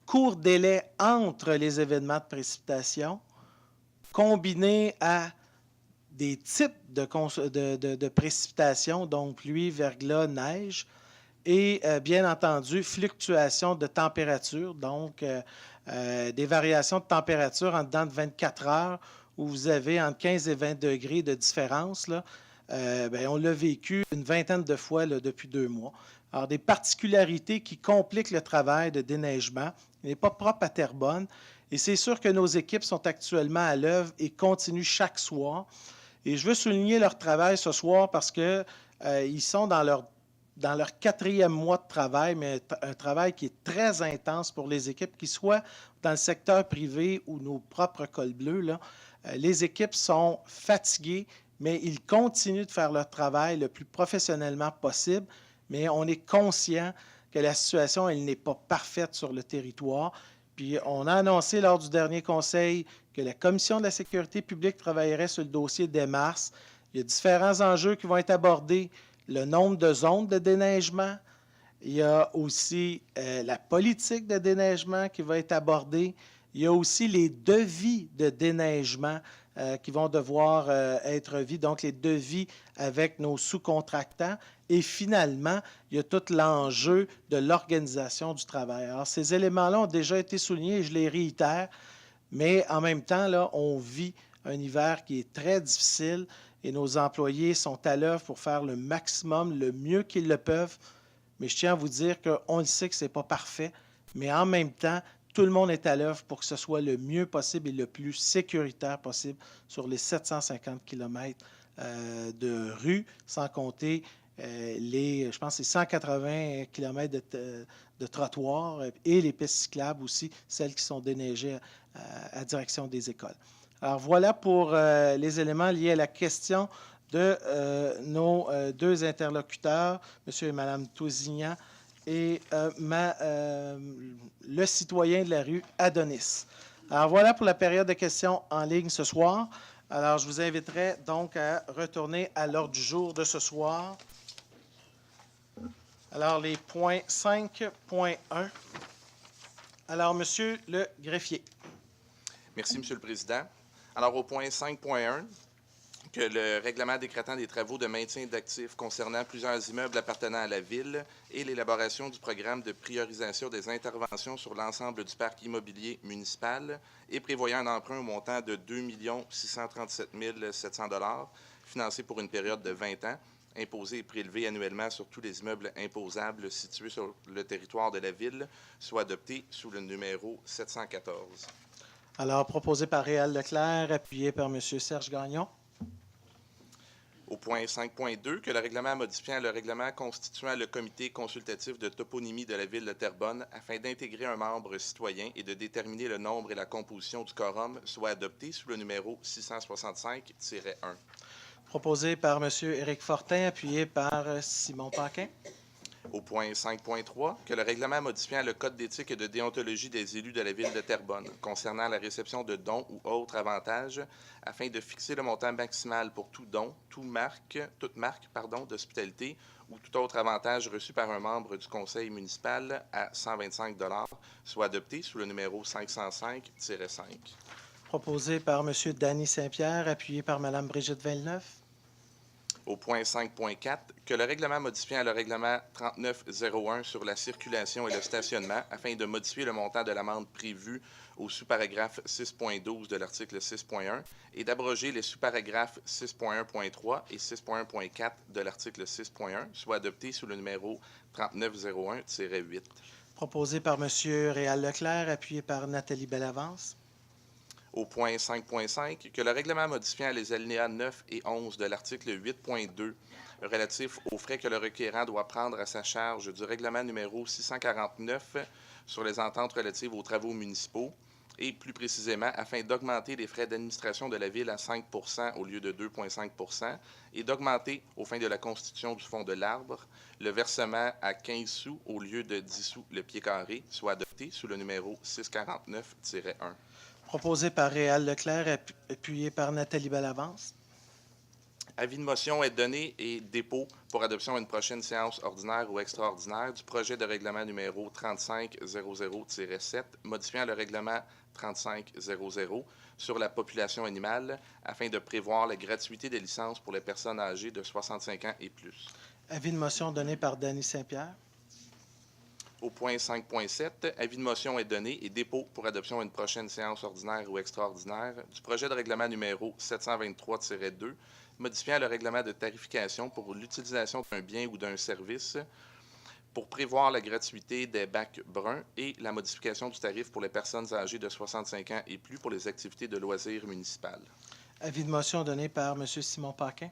court délai entre les événements de précipitation, combiné à des types de précipitations, donc pluie, verglas, neige, et bien entendu, fluctuation de température, donc des variations de température en dedans de 24 heures, où vous avez entre 15 et 20 degrés de différence, là. On l'a vécu une vingtaine de fois là, depuis 2 mois. Alors, des particularités qui compliquent le travail de déneigement. Il n'est pas propre à Terrebonne. Et c'est sûr que nos équipes sont actuellement à l'œuvre et continuent chaque soir. Et je veux souligner leur travail ce soir parce qu'ils sont dans leur 4e mois de travail, mais un travail qui est très intense pour les équipes, qu'ils soient dans le secteur privé ou nos propres cols bleus. Là. Les équipes sont fatiguées, mais ils continuent de faire leur travail le plus professionnellement possible. Mais on est conscient que la situation, elle n'est pas parfaite sur le territoire. Puis on a annoncé lors du dernier conseil que la Commission de la sécurité publique travaillerait sur le dossier dès mars. Il y a différents enjeux qui vont être abordés. Le nombre de zones de déneigement. Il y a aussi la politique de déneigement qui va être abordée. Il y a aussi les devis de déneigement qui vont devoir être vus, donc les devis avec nos sous-contractants. Et finalement, il y a tout l'enjeu de l'organisation du travail. Alors, ces éléments-là ont déjà été soulignés et je les réitère, mais en même temps, là, on vit un hiver qui est très difficile et nos employés sont à l'œuvre pour faire le maximum, le mieux qu'ils le peuvent. Mais je tiens à vous dire qu'on le sait que ce n'est pas parfait, mais en même temps, tout le monde est à l'œuvre pour que ce soit le mieux possible et le plus sécuritaire possible sur les 750 km de rues, sans compter je pense, les 180 km de trottoirs et les pistes cyclables aussi, celles qui sont déneigées à direction des écoles. Alors voilà pour les éléments liés à la question de nos deux interlocuteurs, M. et Mme Tousignan et le citoyen de la rue Adonis. Alors voilà pour la période de questions en ligne ce soir. Alors je vous inviterai donc à retourner à l'ordre du jour de ce soir. Alors les points 5.1. Alors Monsieur le greffier. Merci, Monsieur le Président. Alors, au point 5.1, que le règlement décrétant des travaux de maintien d'actifs concernant plusieurs immeubles appartenant à la Ville et l'élaboration du programme de priorisation des interventions sur l'ensemble du parc immobilier municipal et prévoyant un emprunt au montant de 2 637 700 $ financé pour une période de 20 ans, imposé et prélevé annuellement sur tous les immeubles imposables situés sur le territoire de la Ville, soit adopté sous le numéro 714. Alors, proposé par Réal Leclerc, appuyé par M. Serge Gagnon. Au point 5.2, que le règlement modifiant le règlement constituant le comité consultatif de toponymie de la Ville de Terrebonne afin d'intégrer un membre citoyen et de déterminer le nombre et la composition du quorum soit adopté sous le numéro 665-1. Proposé par M. Éric Fortin, appuyé par Simon Paquin. Au point 5.3, que le règlement modifiant le code d'éthique et de déontologie des élus de la Ville de Terrebonne concernant la réception de dons ou autres avantages afin de fixer le montant maximal pour tout don, toute marque d'hospitalité ou tout autre avantage reçu par un membre du conseil municipal à 125 $, soit adopté sous le numéro 505-5. Proposé par M. Danny Saint-Pierre, appuyé par Mme Brigitte Villeneuve. Au point 5.4, que le règlement modifiant le règlement 3901 sur la circulation et le stationnement afin de modifier le montant de l'amende prévue au sous-paragraphe 6.12 de l'article 6.1 et d'abroger les sous-paragraphes 6.1.3 et 6.1.4 de l'article 6.1 soit adopté sous le numéro 3901-8. Proposé par M. Réal Leclerc, appuyé par Nathalie Bellavance. Au point 5.5, que le règlement modifiant les alinéas 9 et 11 de l'article 8.2 relatif aux frais que le requérant doit prendre à sa charge du règlement numéro 649 sur les ententes relatives aux travaux municipaux et plus précisément afin d'augmenter les frais d'administration de la Ville à 5 % au lieu de 2,5 % et d'augmenter, aux fins de la constitution du fonds de l'arbre, le versement à 15 sous au lieu de 10 sous le pied carré, soit adopté sous le numéro 649-1. Proposé par Réal Leclerc, appuyé par Nathalie Bellavance. Avis de motion est donné et dépôt pour adoption à une prochaine séance ordinaire ou extraordinaire du projet de règlement numéro 3500-7, modifiant le règlement 3500 sur la population animale afin de prévoir la gratuité des licences pour les personnes âgées de 65 ans et plus. Avis de motion donné par Danny Saint-Pierre. Au point 5.7, avis de motion est donné et dépôt pour adoption à une prochaine séance ordinaire ou extraordinaire du projet de règlement numéro 723-2, modifiant le règlement de tarification pour l'utilisation d'un bien ou d'un service pour prévoir la gratuité des bacs bruns et la modification du tarif pour les personnes âgées de 65 ans et plus pour les activités de loisirs municipales. Avis de motion donné par M. Simon Paquin.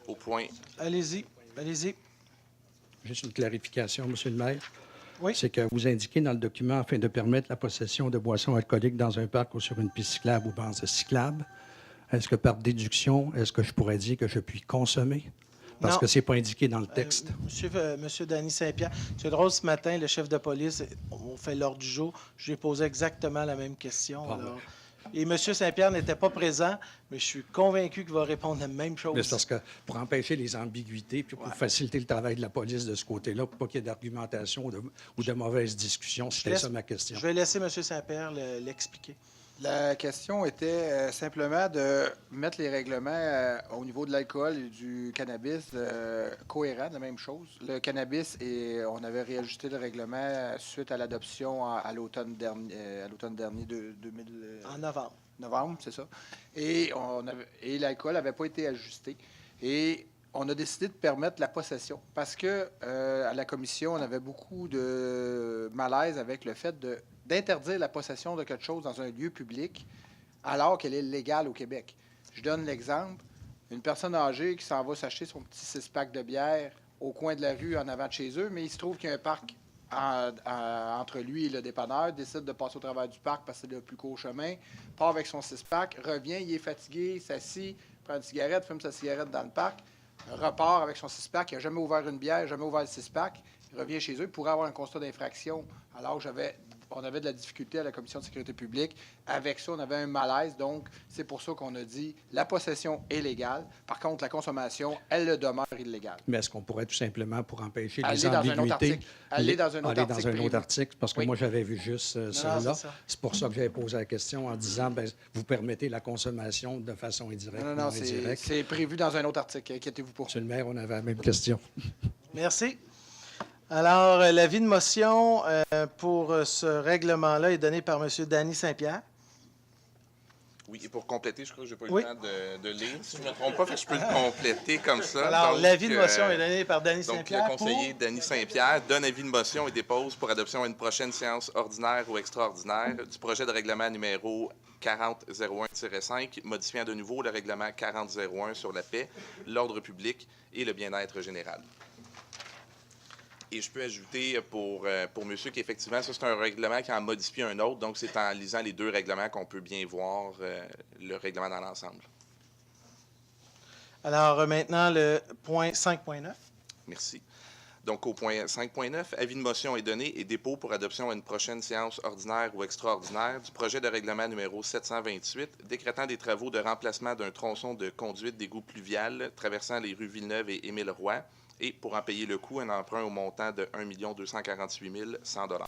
Au point... Allez-y, allez-y. Juste une clarification, Monsieur le maire. Oui. C'est que vous indiquez dans le document afin de permettre la possession de boissons alcooliques dans un parc ou sur une piste cyclable ou bande cyclable. Est-ce que par déduction, est-ce que je pourrais dire que je puis consommer? Parce Non. que ce n'est pas indiqué dans le texte. Monsieur Danny Saint-Pierre, c'est drôle, ce matin, le chef de police, on fait l'ordre du jour, je lui ai posé exactement la même question. Bon, Alors. Et M. Saint-Pierre n'était pas présent, mais je suis convaincu qu'il va répondre la même chose. Mais c'est parce que pour empêcher les ambiguïtés, puis pour faciliter le travail de la police de ce côté-là, pour pas qu'il y ait d'argumentation ou de mauvaises discussions, c'était ça ma question. Je vais laisser M. Saint-Pierre l'expliquer. La question était simplement de mettre les règlements au niveau de l'alcool et du cannabis cohérents, la même chose. Le cannabis, on avait réajusté le règlement suite à l'adoption à l'automne dernier de 2000. En novembre. Novembre, c'est ça. Et l'alcool n'avait pas été ajusté. Et on a décidé de permettre la possession parce que à la commission, on avait beaucoup de malaise avec le fait d'interdire la possession de quelque chose dans un lieu public alors qu'elle est légale au Québec. Je donne l'exemple. Une personne âgée qui s'en va s'acheter son petit 6-pack de bière au coin de la rue en avant de chez eux, mais il se trouve qu'il y a un parc entre lui et le dépanneur, décide de passer au travers du parc parce que c'est le plus court chemin, part avec son 6-pack, revient, il est fatigué, s'assit, prend une cigarette, fume sa cigarette dans le parc, repart avec son 6-pack, il n'a jamais ouvert une bière, jamais ouvert le 6-pack, il revient chez eux, il pourrait avoir un constat d'infraction. Alors, on avait de la difficulté à la Commission de sécurité publique. Avec ça, on avait un malaise. Donc, c'est pour ça qu'on a dit la possession est légale. Par contre, la consommation, elle le demeure illégale. Mais est-ce qu'on pourrait tout simplement, pour empêcher Aller les dans un autre ambiguïtés, article. Aller dans un autre aller article dans un prévu. autre article? Parce que Oui. moi, j'avais vu juste ça là. c'est ça. C'est pour ça que j'avais posé la question en disant, ben, vous permettez la consommation de façon indirecte ou Non, indirecte. c'est prévu dans un autre article. Inquiétez-vous pas. Monsieur le maire, on avait la même question. Merci. Alors, l'avis de motion pour ce règlement-là est donné par M. Danny Saint-Pierre. Oui, et pour compléter, je crois que je n'ai pas eu Oui. le temps de lire. Si je ne me trompe pas, fait que je peux le compléter comme ça. Alors, Donc, l'avis de motion est donné par Danny Donc, Saint-Pierre. le conseiller Danny Saint-Pierre donne avis de motion et dépose pour adoption à une prochaine séance ordinaire ou extraordinaire du projet de règlement numéro 4001-5, modifiant de nouveau le règlement 4001 sur la paix, l'ordre public et le bien-être général. Et je peux ajouter pour monsieur qu'effectivement, ça, c'est un règlement qui en modifie un autre. Donc, c'est en lisant les deux règlements qu'on peut bien voir le règlement dans l'ensemble. Alors, maintenant, le point 5.9. Merci. Donc, au point 5.9, avis de motion est donné et dépôt pour adoption à une prochaine séance ordinaire ou extraordinaire du projet de règlement numéro 728, décrétant des travaux de remplacement d'un tronçon de conduite d'égout pluvial traversant les rues Villeneuve et Émile-Roy, et pour en payer le coût, un emprunt au montant de 1 248 100 $.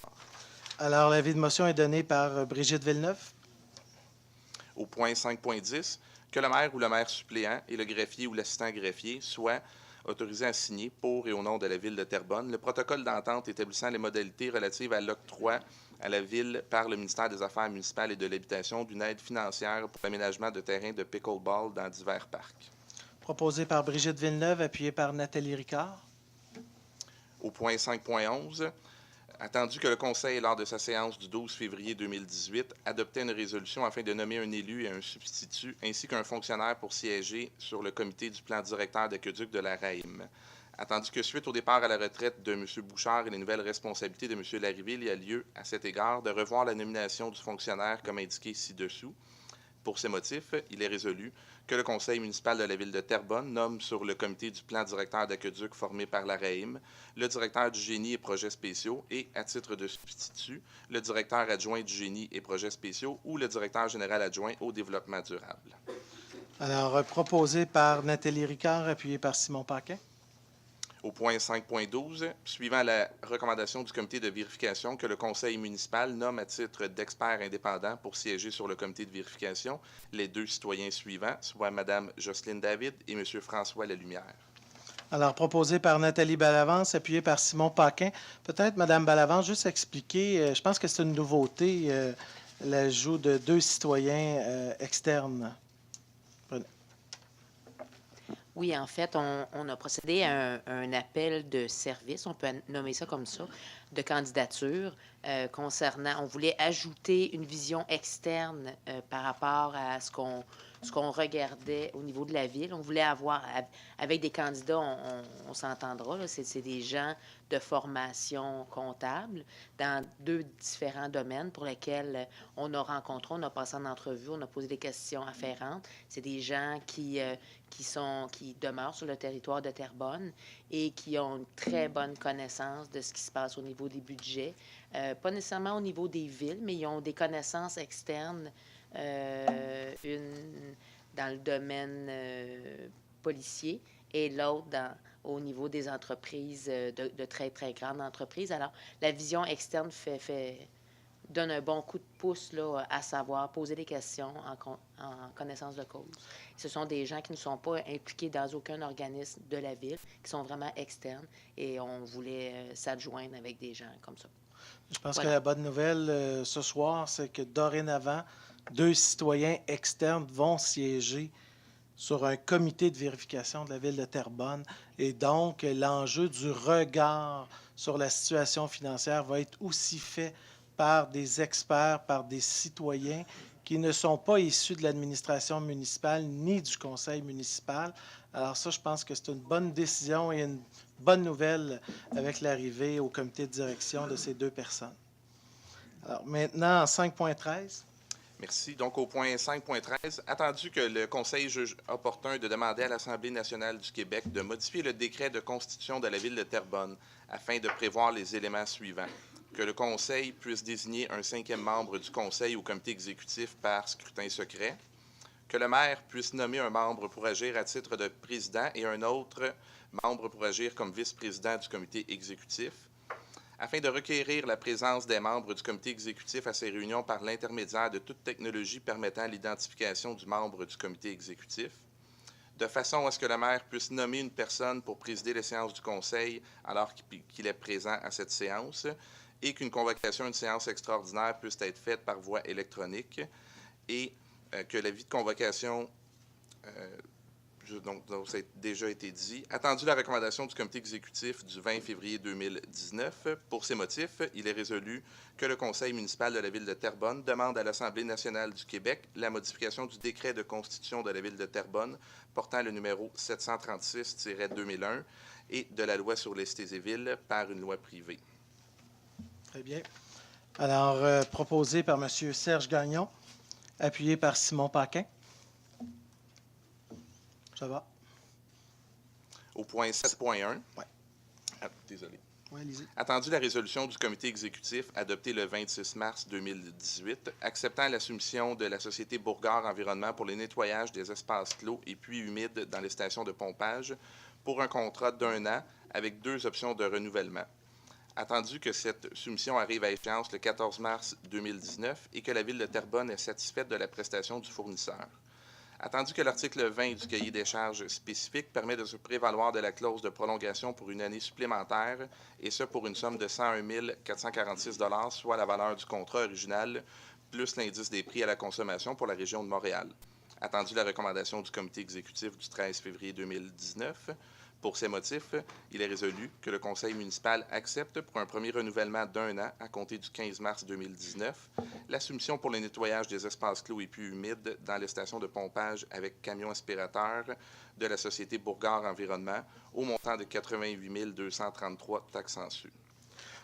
Alors, l'avis de motion est donné par Brigitte Villeneuve. Au point 5.10, que le maire ou le maire suppléant et le greffier ou l'assistant greffier soient autorisés à signer pour et au nom de la Ville de Terrebonne le protocole d'entente établissant les modalités relatives à l'octroi à la Ville par le ministère des Affaires municipales et de l'Habitation d'une aide financière pour l'aménagement de terrains de pickleball dans divers parcs. Proposé par Brigitte Villeneuve, appuyé par Nathalie Ricard. Au point 5.11, attendu que le Conseil, lors de sa séance du 12 février 2018, adoptait une résolution afin de nommer un élu et un substitut, ainsi qu'un fonctionnaire pour siéger sur le comité du plan directeur d'aqueduc de la RAIM. Attendu que suite au départ à la retraite de M. Bouchard et les nouvelles responsabilités de M. Larriville, il y a lieu, à cet égard, de revoir la nomination du fonctionnaire comme indiqué ci-dessous. Pour ces motifs, il est résolu que le Conseil municipal de la Ville de Terrebonne nomme sur le comité du plan directeur d'aqueduc formé par la RAIM le directeur du génie et projets spéciaux et, à titre de substitut, le directeur adjoint du génie et projets spéciaux ou le directeur général adjoint au développement durable. Alors, proposé par Nathalie Ricard, appuyé par Simon Paquin. Au point 5.12, suivant la recommandation du comité de vérification que le conseil municipal nomme à titre d'expert indépendant pour siéger sur le comité de vérification les deux citoyens suivants, soit Mme Jocelyne David et M. François Lalumière. Alors, proposé par Nathalie Ballavance, appuyé par Simon Paquin. Peut-être, Mme Ballavance, juste expliquer, je pense que c'est une nouveauté, l'ajout de deux citoyens externes. Oui, en fait, on a procédé à un appel de service, on peut nommer ça comme ça, de candidature concernant, on voulait ajouter une vision externe par rapport à ce qu'on regardait au niveau de la ville. On voulait avoir, avec des candidats, on s'entendra, là, c'est des gens de formation comptable dans deux différents domaines pour lesquels on a rencontré, on a passé en entrevue, on a posé des questions afférentes. C'est des gens qui demeurent sur le territoire de Terrebonne et qui ont une très bonne connaissance de ce qui se passe au niveau des budgets. Pas nécessairement au niveau des villes, mais ils ont des connaissances externes, une dans le domaine policier et l'autre au niveau des entreprises, de très, très grandes entreprises. Alors, la vision externe donne un bon coup de pouce là, à savoir poser des questions en connaissance de cause. Ce sont des gens qui ne sont pas impliqués dans aucun organisme de la ville, qui sont vraiment externes, et on voulait s'adjoindre avec des gens comme ça. Je pense Voilà. que la bonne nouvelle ce soir, c'est que dorénavant, 2 citoyens externes vont siéger sur un comité de vérification de la ville de Terrebonne. Et donc, l'enjeu du regard sur la situation financière va être aussi fait par des experts, par des citoyens qui ne sont pas issus de l'administration municipale ni du conseil municipal. Alors ça, je pense que c'est une bonne décision et une bonne nouvelle avec l'arrivée au comité de direction de ces 2 personnes. Alors maintenant, en 5.13. Merci. Donc, au point 5.13, attendu que le Conseil juge opportun de demander à l'Assemblée nationale du Québec de modifier le décret de constitution de la ville de Terrebonne afin de prévoir les éléments suivants. Que le Conseil puisse désigner un 5e membre du Conseil au comité exécutif par scrutin secret. Que le maire puisse nommer un membre pour agir à titre de président et un autre membre pour agir comme vice-président du comité exécutif. Afin de requérir la présence des membres du comité exécutif à ces réunions par l'intermédiaire de toute technologie permettant l'identification du membre du comité exécutif, de façon à ce que le maire puisse nommer une personne pour présider les séances du conseil alors qu'il est présent à cette séance, et qu'une convocation à une séance extraordinaire puisse être faite par voie électronique, et que l'avis de convocation donc ça a déjà été dit. Attendu la recommandation du comité exécutif du 20 février 2019, pour ces motifs, il est résolu que le conseil municipal de la ville de Terrebonne demande à l'Assemblée nationale du Québec la modification du décret de constitution de la ville de Terrebonne portant le numéro 736-2001 et de la loi sur les cités et villes par une loi privée. Très bien. Alors, proposé par M. Serge Gagnon, appuyé par Simon Paquin. Ça va? Au point 7.1. Ouais. Désolé. Oui, allez-y. Attendu la résolution du comité exécutif adoptée le 26 mars 2018, acceptant la soumission de la société Bourgard Environnement pour le nettoyage des espaces clos et puits humides dans les stations de pompage pour un contrat d'1 an avec 2 options de renouvellement. Attendu que cette soumission arrive à échéance le 14 mars 2019 et que la ville de Terrebonne est satisfaite de la prestation du fournisseur. Attendu que l'article 20 du cahier des charges spécifique permet de se prévaloir de la clause de prolongation pour une année supplémentaire, et ce pour une somme de 101 446 $, soit la valeur du contrat original, plus l'indice des prix à la consommation pour la région de Montréal. Attendu la recommandation du comité exécutif du 13 février 2019, pour ces motifs, il est résolu que le conseil municipal accepte pour un premier renouvellement d'1 an à compter du 15 mars 2019 la soumission pour le nettoyage des espaces clos et puits humides dans les stations de pompage avec camions aspirateurs de la société Bourgard Environnement au montant de 88 233 taxes en su.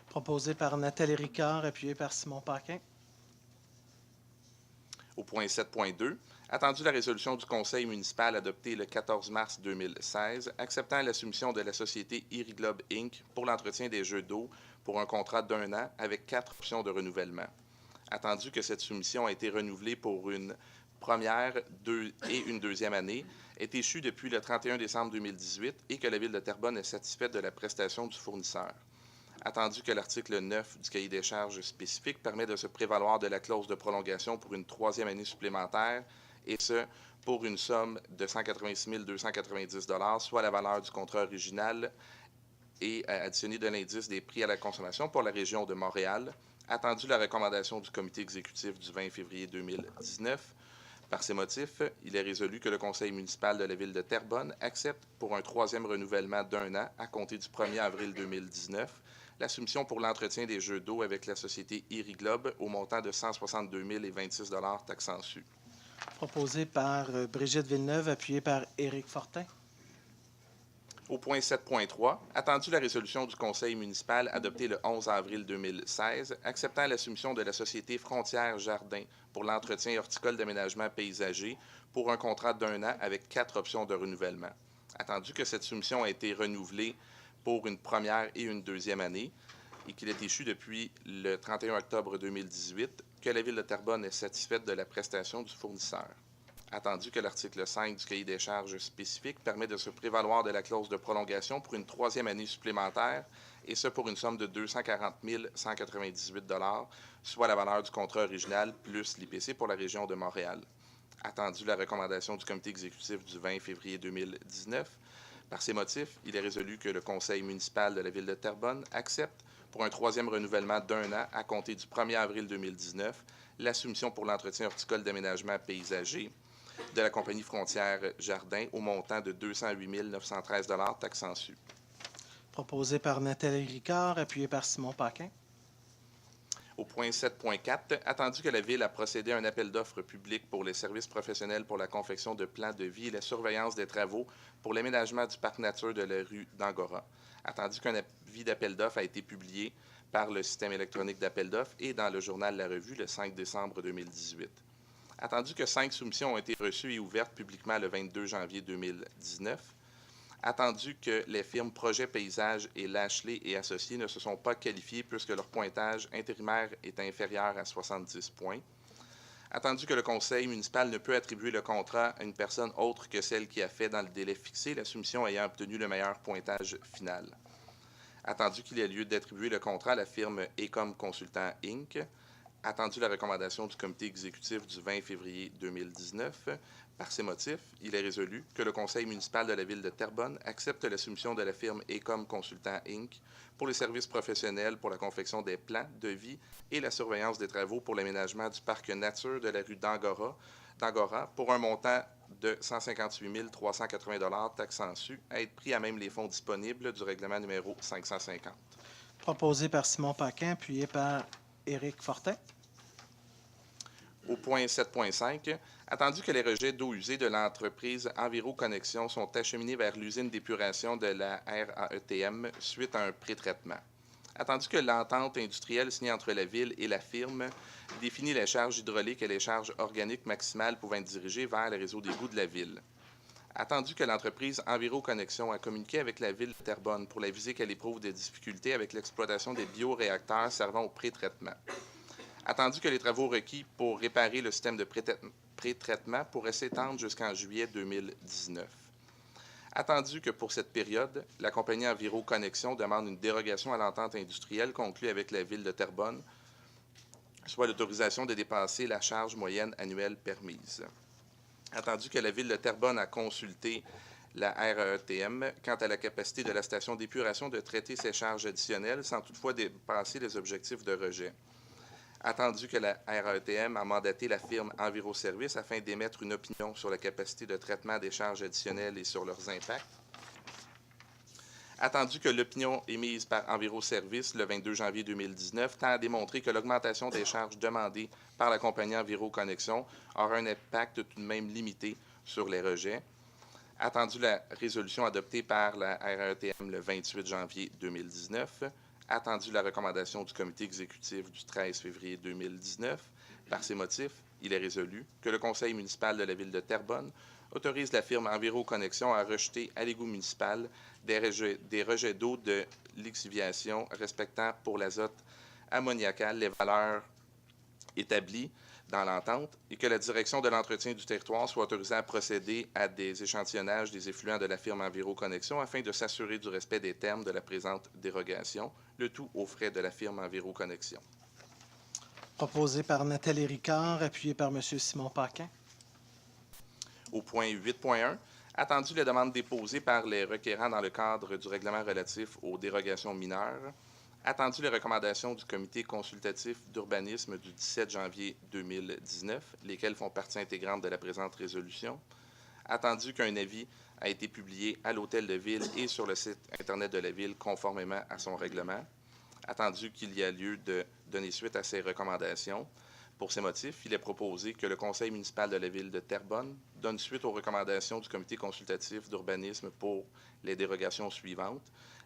Proposé par Nathalie Ricard, appuyé par Simon Paquin. Au point 7.2, attendu la résolution du conseil municipal adoptée le 14 mars 2016, acceptant la soumission de la société Iriglobe Inc. pour l'entretien des jeux d'eau pour un contrat d'1 an avec 4 options de renouvellement. Attendu que cette soumission a été renouvelée pour une première et une deuxième année, est échue depuis le 31 décembre 2018 et que la ville de Terrebonne est satisfaite de la prestation du fournisseur. Attendu que l'article 9 du cahier des charges spécifique permet de se prévaloir de la clause de prolongation pour une 3e année supplémentaire, et ce, pour une somme de 186 290 $, soit la valeur du contrat original, et additionné de l'indice des prix à la consommation pour la région de Montréal. Attendu la recommandation du comité exécutif du 20 février 2019, par ces motifs, il est résolu que le conseil municipal de la ville de Terrebonne accepte pour un 3e renouvellement d'1 an à compter du 1er avril 2019 la soumission pour l'entretien des jeux d'eau avec la société Iriglobe au montant de 162 026 $ taxes en su. Proposé par Brigitte Villeneuve, appuyé par Éric Fortin. Au point 7.3, attendu la résolution du conseil municipal adoptée le 11 avril 2016, acceptant la soumission de la société Frontières Jardin pour l'entretien horticole d'aménagement paysager pour un contrat d'1 an avec 4 options de renouvellement. Attendu que cette soumission a été renouvelée pour une première et une deuxième année et qu'il est échu depuis le 31 octobre 2018, que la ville de Terrebonne est satisfaite de la prestation du fournisseur. Attendu que l'article 5 du cahier des charges spécifique permet de se prévaloir de la clause de prolongation pour une 3e année supplémentaire, et ce pour une somme de 240 198 $, soit la valeur du contrat original plus l'IPC pour la région de Montréal. Attendu la recommandation du comité exécutif du 20 février 2019, par ces motifs, il est résolu que le conseil municipal de la ville de Terrebonne accepte, pour un troisième renouvellement d'1 an à compter du 1er avril 2019, la soumission pour l'entretien horticole d'aménagement paysager de la compagnie Frontière Jardin au montant de 208 913 $, taxant su. Proposé par Nathalie Ricard, appuyé par Simon Paquin. Au point 7.4, attendu que la Ville a procédé à un appel d'offres public pour les services professionnels pour la confection de plans de vie et la surveillance des travaux pour l'aménagement du parc nature de la rue d'Angora. Attendu qu'un avis d'appel d'offres a été publié par le système électronique d'appel d'offres et dans le journal La Revue le 5 décembre 2018. Attendu que 5 soumissions ont été reçues et ouvertes publiquement le 22 janvier 2019. Attendu que les firmes Projet Paysage et Lashley et Associés ne se sont pas qualifiées puisque leur pointage intérimaire est inférieur à 70 points. Attendu que le conseil municipal ne peut attribuer le contrat à une personne autre que celle qui a fait dans le délai fixé, la soumission ayant obtenu le meilleur pointage final. Attendu qu'il y ait lieu d'attribuer le contrat à la firme Ecom Consultant Inc., attendu la recommandation du comité exécutif du 20 février 2019, par ces motifs, il est résolu que le conseil municipal de la ville de Terrebonne accepte la soumission de la firme Ecom Consultant Inc. pour les services professionnels pour la confection des plans, devis et la surveillance des travaux pour l'aménagement du parc nature de la rue d'Angora pour un montant de 158 380 $, taxant su, à être pris à même les fonds disponibles du règlement numéro 550. Proposé par Simon Paquin, appuyé par Éric Fortin. Au point 7.5, attendu que les rejets d'eau usée de l'entreprise Enviro Connexion sont acheminés vers l'usine d'épuration de la RAETM suite à un pré-traitement. Attendu que l'entente industrielle signée entre la Ville et la firme définit les charges hydrauliques et les charges organiques maximales pouvant être dirigées vers le réseau d'égouts de la Ville. Attendu que l'entreprise Enviro Connexion a communiqué avec la Ville de Terrebonne pour l'aviser qu'elle éprouve des difficultés avec l'exploitation des bioréacteurs servant au pré-traitement. Attendu que les travaux requis pour réparer le système de pré-traitement pourraient s'étendre jusqu'en juillet 2019. Attendu que pour cette période, la compagnie Enviro Connexion demande une dérogation à l'entente industrielle conclue avec la Ville de Terrebonne, soit l'autorisation de dépasser la charge moyenne annuelle permise. Attendu que la Ville de Terrebonne a consulté la RAETM quant à la capacité de la station d'épuration de traiter ses charges additionnelles sans toutefois dépasser les objectifs de rejet. Attendu que la RAETM a mandaté la firme Enviroservice afin d'émettre une opinion sur la capacité de traitement des charges additionnelles et sur leurs impacts. Attendu que l'opinion émise par Enviroservice le 22 janvier 2019 tend à démontrer que l'augmentation des charges demandées par la compagnie Enviro Connexion aura un impact tout de même limité sur les rejets. Attendu la résolution adoptée par la RAETM le 28 janvier 2019. Attendu la recommandation du comité exécutif du 13 février 2019. Par ces motifs, il est résolu que le conseil municipal de la ville de Terrebonne autorise la firme Enviro Connexion à rejeter à l'égout municipal des rejets d'eau de lixiviation respectant pour l'azote ammoniacal les valeurs établies dans l'entente et que la direction de l'entretien du territoire soit autorisée à procéder à des échantillonnages des effluents de la firme Enviro Connexion afin de s'assurer du respect des termes de la présente dérogation, le tout aux frais de la firme Enviro Connexion. Proposé par Nathalie Ricard, appuyé par M. Simon Paquin. Au point 8.1, attendu les demandes déposées par les requérants dans le cadre du règlement relatif aux dérogations mineures, attendu les recommandations du comité consultatif d'urbanisme du 17 janvier 2019, lesquelles font partie intégrante de la présente résolution, attendu qu'un avis a été publié à l'hôtel de ville et sur le site Internet de la ville conformément à son règlement, attendu qu'il y a lieu de donner suite à ces recommandations. Pour ces motifs, il est proposé que le conseil municipal de la ville de Terrebonne donne suite aux recommandations du comité consultatif d'urbanisme pour les dérogations suivantes.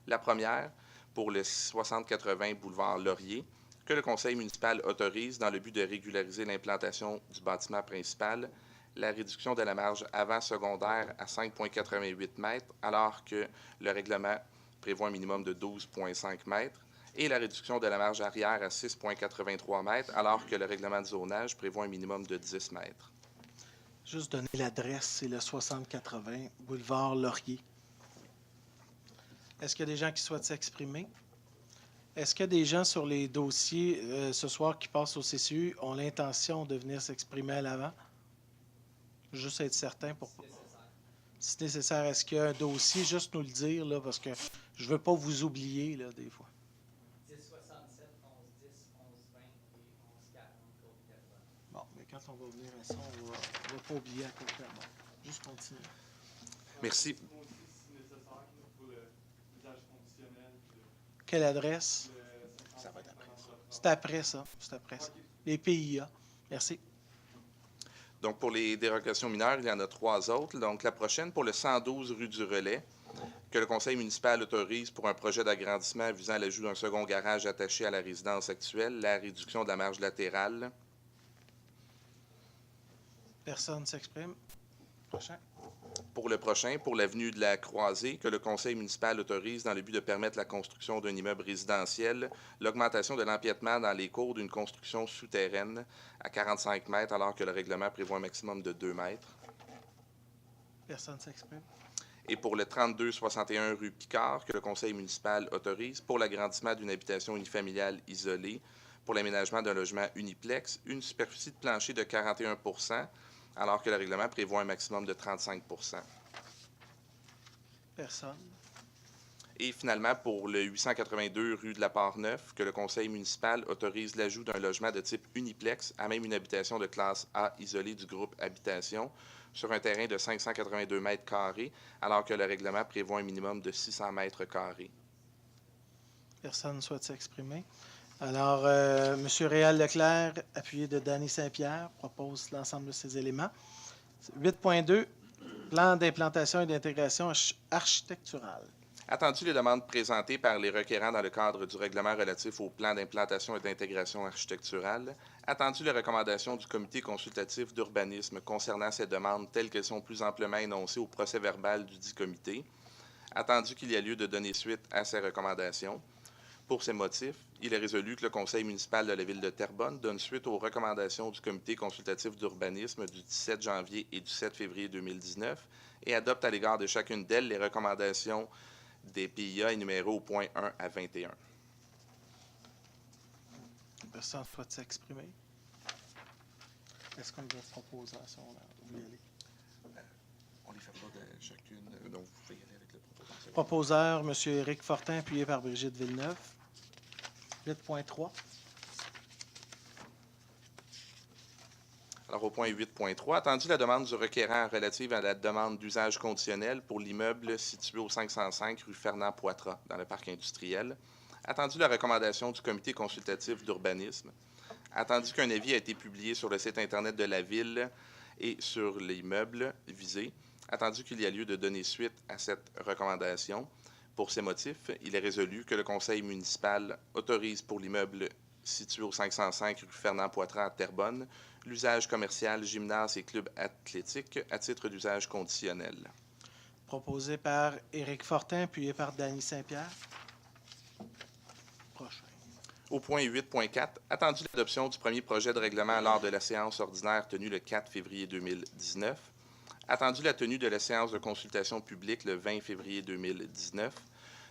La première, pour le 6080 boulevard Laurier, que le conseil municipal autorise, dans le but de régulariser l'implantation du bâtiment principal, la réduction de la marge avant secondaire à 5,88 mètres, alors que le règlement prévoit un minimum de 12,5 mètres, et la réduction de la marge arrière à 6,83 mètres, alors que le règlement de zonage prévoit un minimum de 10 mètres. Juste donner l'adresse, c'est le 6080 boulevard Laurier. Est-ce qu'il y a des gens qui souhaitent s'exprimer? Est-ce que des gens sur les dossiers ce soir qui passent au CCU ont l'intention de venir s'exprimer à l'avant? Juste être certain pour... Si nécessaire, est-ce qu'il y a un dossier? Juste nous le dire, là, parce que je ne veux pas vous oublier, là, des fois. 1067, 1110, 1120 et 1140 Côte-Terrebonne. Bon, mais quand on va venir à ça, on ne va pas oublier à côté. Juste continuer. Merci. Quelle adresse? Ça va être après. C'est après ça. C'est après ça. Les PIA. Merci. Donc, pour les dérogations mineures, il y en a 3 autres. Donc, la prochaine, pour le 112 rue du Relais, que le conseil municipal autorise pour un projet d'agrandissement visant à l'ajout d'un second garage attaché à la résidence actuelle, la réduction de la marge latérale. Personne ne s'exprime. Prochain. Pour le prochain, pour l'avenue de la Croisée, que le conseil municipal autorise dans le but de permettre la construction d'un immeuble résidentiel, l'augmentation de l'empiètement dans les cours d'une construction souterraine à 45 mètres, alors que le règlement prévoit un maximum de 2 mètres. Personne ne s'exprime. Et pour le 3261 rue Picard, que le conseil municipal autorise pour l'agrandissement d'une habitation unifamiliale isolée, pour l'aménagement d'un logement uniplex, une superficie de plancher de 41 %, alors que le règlement prévoit un maximum de 35 %. Personne. Et finalement, pour le 882 rue de la Part-Neuf, que le conseil municipal autorise l'ajout d'un logement de type uniplex à même une habitation de classe A isolée du groupe Habitation sur un terrain de 582 mètres carrés, alors que le règlement prévoit un minimum de 600 mètres carrés. Personne ne souhaite s'exprimer. Alors, M. Réal Leclerc, appuyé de Danny Saint-Pierre, propose l'ensemble de ces éléments. 8.2, plan d'implantation et d'intégration architecturale. Attendu les demandes présentées par les requérants dans le cadre du règlement relatif au plan d'implantation et d'intégration architecturale, attendu les recommandations du comité consultatif d'urbanisme concernant ces demandes telles qu'elles sont plus amplement énoncées au procès-verbal du dit comité, attendu qu'il y a lieu de donner suite à ces recommandations. Pour ces motifs, il est résolu que le conseil municipal de la ville de Terrebonne donne suite aux recommandations du comité consultatif d'urbanisme du 17 janvier et du 7 février 2019 et adopte à l'égard de chacune d'elles les recommandations des PIA énumérées au point 1 à 21. Personne ne souhaite s'exprimer. Est-ce qu'on doit se proposer à ça? On va y aller. On les fait pas de chacune, donc vous pouvez y aller avec le proposeur. Proposeur, M. Éric Fortin, appuyé par Brigitte Villeneuve. 8.3. Alors, au point 8.3, attendu la demande du requérant relative à la demande d'usage conditionnel pour l'immeuble situé au 505 rue Fernand-Poitras, dans le parc industriel, attendu la recommandation du comité consultatif d'urbanisme, attendu qu'un avis a été publié sur le site Internet de la Ville et sur l'immeuble visé, attendu qu'il y a lieu de donner suite à cette recommandation. Pour ces motifs, il est résolu que le conseil municipal autorise pour l'immeuble situé au 505 rue Fernand-Poitras à Terrebonne l'usage commercial, gymnase et club athlétique à titre d'usage conditionnel. Proposé par Éric Fortin, appuyé par Danny Saint-Pierre. Prochain. Au point 8.4, attendu l'adoption du premier projet de règlement lors de la séance ordinaire tenue le 4 février 2019, attendu la tenue de la séance de consultation publique le 20 février 2019.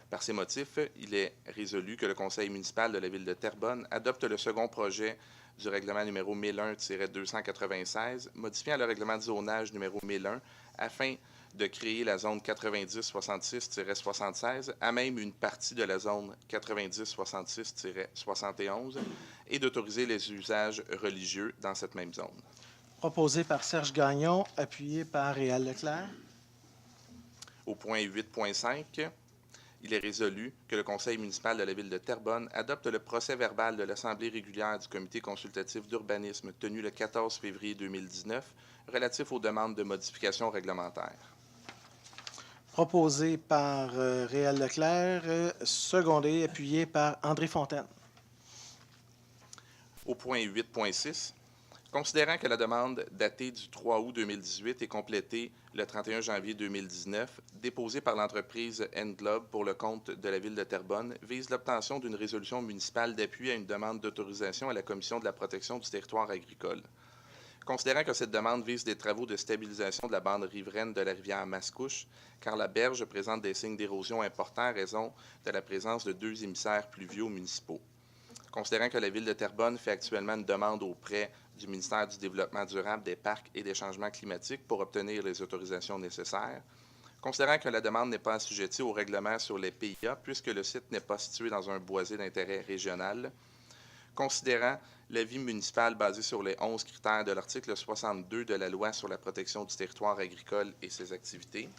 Par ces motifs, il est résolu que le conseil municipal de la ville de Terrebonne adopte le second projet du règlement numéro 1001-296, modifiant le règlement de zonage numéro 1001 afin de créer la zone 9066-76 à même une partie de la zone 9066-71 et d'autoriser les usages religieux dans cette même zone. Proposé par Serge Gagnon, appuyé par Réal Leclerc. Au point 8.5, il est résolu que le conseil municipal de la ville de Terrebonne adopte le procès-verbal de l'Assemblée régulière du comité consultatif d'urbanisme tenu le 14 février 2019 relatif aux demandes de modification réglementaire. Proposé par Réal Leclerc, secondé, appuyé par André Fontaine. Au point 8.6, considérant que la demande datée du 3 août 2018 et complétée le 31 janvier 2019, déposée par l'entreprise Englobe pour le compte de la ville de Terrebonne, vise l'obtention d'une résolution municipale d'appui à une demande d'autorisation à la Commission de la protection du territoire agricole. Considérant que cette demande vise des travaux de stabilisation de la bande riveraine de la rivière Mascouche, car la berge présente des signes d'érosion importants à raison de la présence de 2 émissaires pluviaux municipaux. Considérant que la Ville de Terrebonne fait actuellement une demande auprès du ministère du Développement durable, des Parcs et des Changements climatiques pour obtenir les autorisations nécessaires. Considérant que la demande n'est pas assujettie au règlement sur les PIA, puisque le site n'est pas situé dans un boisé d'intérêt régional. Considérant l'avis municipal basé sur les 11 critères de l'article 62 de la Loi sur la protection du territoire agricole et ses activités.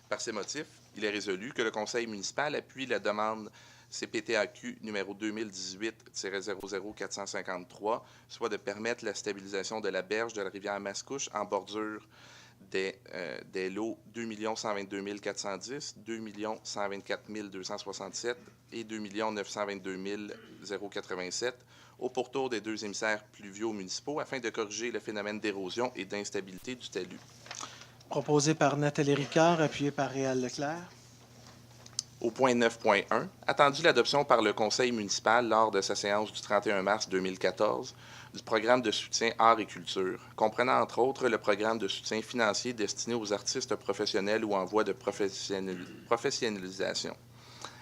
Par ces motifs, il est résolu que le Conseil municipal appuie la demande CPTAQ numéro 2018-00453, soit de permettre la stabilisation de la berge de la rivière Mascouche en bordure des lots 2 122 410, 2 124 267 et 2 922 087 au pourtour des 2 émissaires pluviaux municipaux afin de corriger le phénomène d'érosion et d'instabilité du talus. Proposé par Nathalie Ricard, appuyé par Réal Leclerc. Au point 9.1, attendu l'adoption par le Conseil municipal lors de sa séance du 31 mars 2014 du programme de soutien art et culture, comprenant entre autres le programme de soutien financier destiné aux artistes professionnels ou en voie de professionnalisation.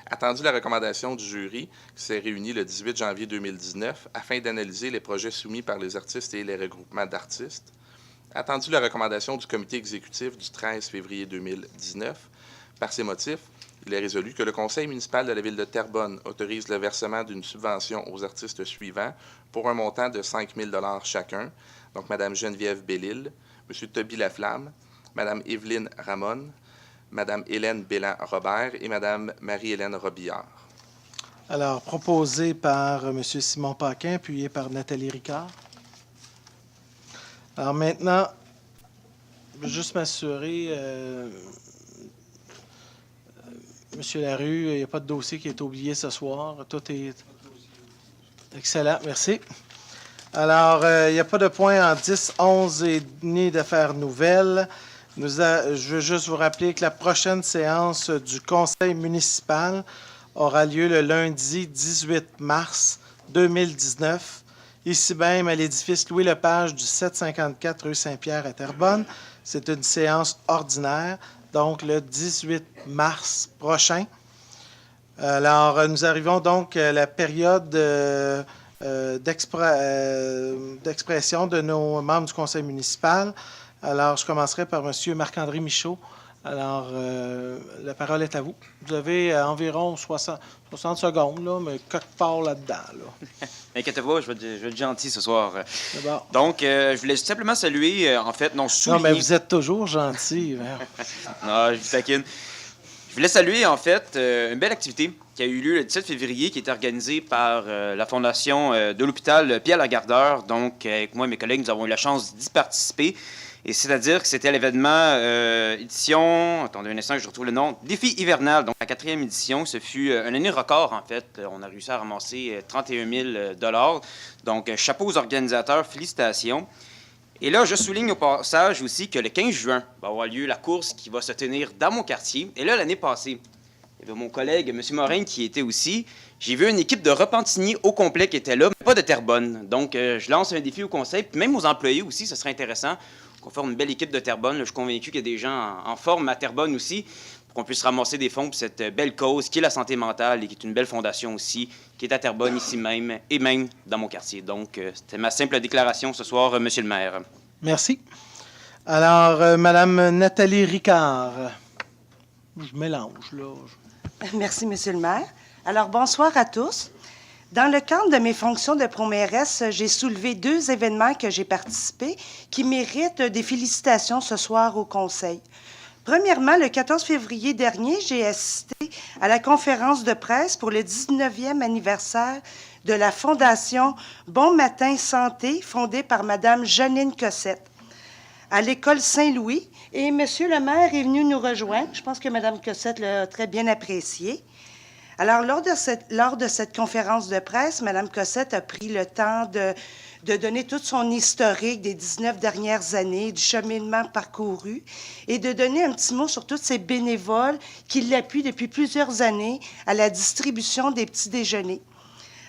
Attendu la recommandation du jury qui s'est réuni le 18 janvier 2019 afin d'analyser les projets soumis par les artistes et les regroupements d'artistes. Attendu la recommandation du comité exécutif du 13 février 2019. Par ces motifs, il est résolu que le Conseil municipal de la Ville de Terrebonne autorise le versement d'une subvention aux artistes suivants pour un montant de 5 000 $ chacun. Donc, Mme Geneviève Bellil, M. Toby Laflamme, Mme Évelyne Ramon, Mme Hélène Bélan-Robert et Mme Marie-Hélène Robillard. Alors, proposé par M. Simon Paquin, appuyé par Nathalie Ricard. Alors maintenant, je veux juste m'assurer, Monsieur Larue, il n'y a pas de dossier qui est oublié ce soir. Tout est excellent, merci. Alors, il n'y a pas de point en 10, 11 et ni d'affaires nouvelles. Je veux juste vous rappeler que la prochaine séance du Conseil municipal aura lieu le lundi 18 mars 2019, ici même à l'édifice Louis-Lepage du 754 rue Saint-Pierre à Terrebonne. C'est une séance ordinaire, donc le 18 mars prochain. Alors, nous arrivons donc à la période d'expression de nos membres du Conseil municipal. Alors, je commencerai par M. Marc-André Michaud. Alors, la parole est à vous. Vous avez environ 60 secondes, là, mais quelque part là-dedans. Là. Inquiétez-vous pas, je vais être gentil ce soir. C'est bon. Donc, je voulais simplement saluer, souligner... Non, mais vous êtes toujours gentil. Non, je vous taquine. Je voulais saluer, en fait, une belle activité qui a eu lieu le 17 février, qui était organisée par la Fondation de l'hôpital Pierre-Lagardeur. Donc, avec moi et mes collègues, nous avons eu la chance d'y participer. Et c'est-à-dire que c'était l'événement édition, attendez un instant que je retrouve le nom, Défi hivernal, donc la 4e édition. Ce fut une année record, en fait. On a réussi à ramasser 31 000 $. Donc, chapeau aux organisateurs, félicitations. Et là, je souligne au passage aussi que le 15 juin va avoir lieu la course qui va se tenir dans mon quartier. Et là, l'année passée, il y avait mon collègue, M. Morin, qui était aussi. J'ai vu une équipe de Repentigny au complet qui était là, mais pas de Terrebonne. Donc, je lance un défi au conseil, puis même aux employés aussi, ce serait intéressant qu'on forme une belle équipe de Terrebonne. Là, je suis convaincu qu'il y a des gens en forme à Terrebonne aussi, pour qu'on puisse ramasser des fonds pour cette belle cause qui est la santé mentale et qui est une belle fondation aussi, qui est à Terrebonne ici même et même dans mon quartier. Donc, c'était ma simple déclaration ce soir, Monsieur le maire. Merci. Alors, Madame Nathalie Ricard. Je mélange, là. Merci, Monsieur le maire. Alors, bonsoir à tous. Dans le cadre de mes fonctions de pro-mairesse, j'ai soulevé 2 événements que j'ai participé qui méritent des félicitations ce soir au Conseil. Premièrement, le 14 février dernier, j'ai assisté à la conférence de presse pour le 19e anniversaire de la Fondation Bon Matin Santé, fondée par Mme Janine Cossette, à l'école Saint-Louis. Et M. le maire est venu nous rejoindre. Je pense que Mme Cossette l'a très bien apprécié. Alors, lors de cette conférence de presse, Mme Cossette a pris le temps de donner toute son historique des 19 dernières années, du cheminement parcouru, et de donner un petit mot sur tous ces bénévoles qui l'appuient depuis plusieurs années à la distribution des petits déjeuners.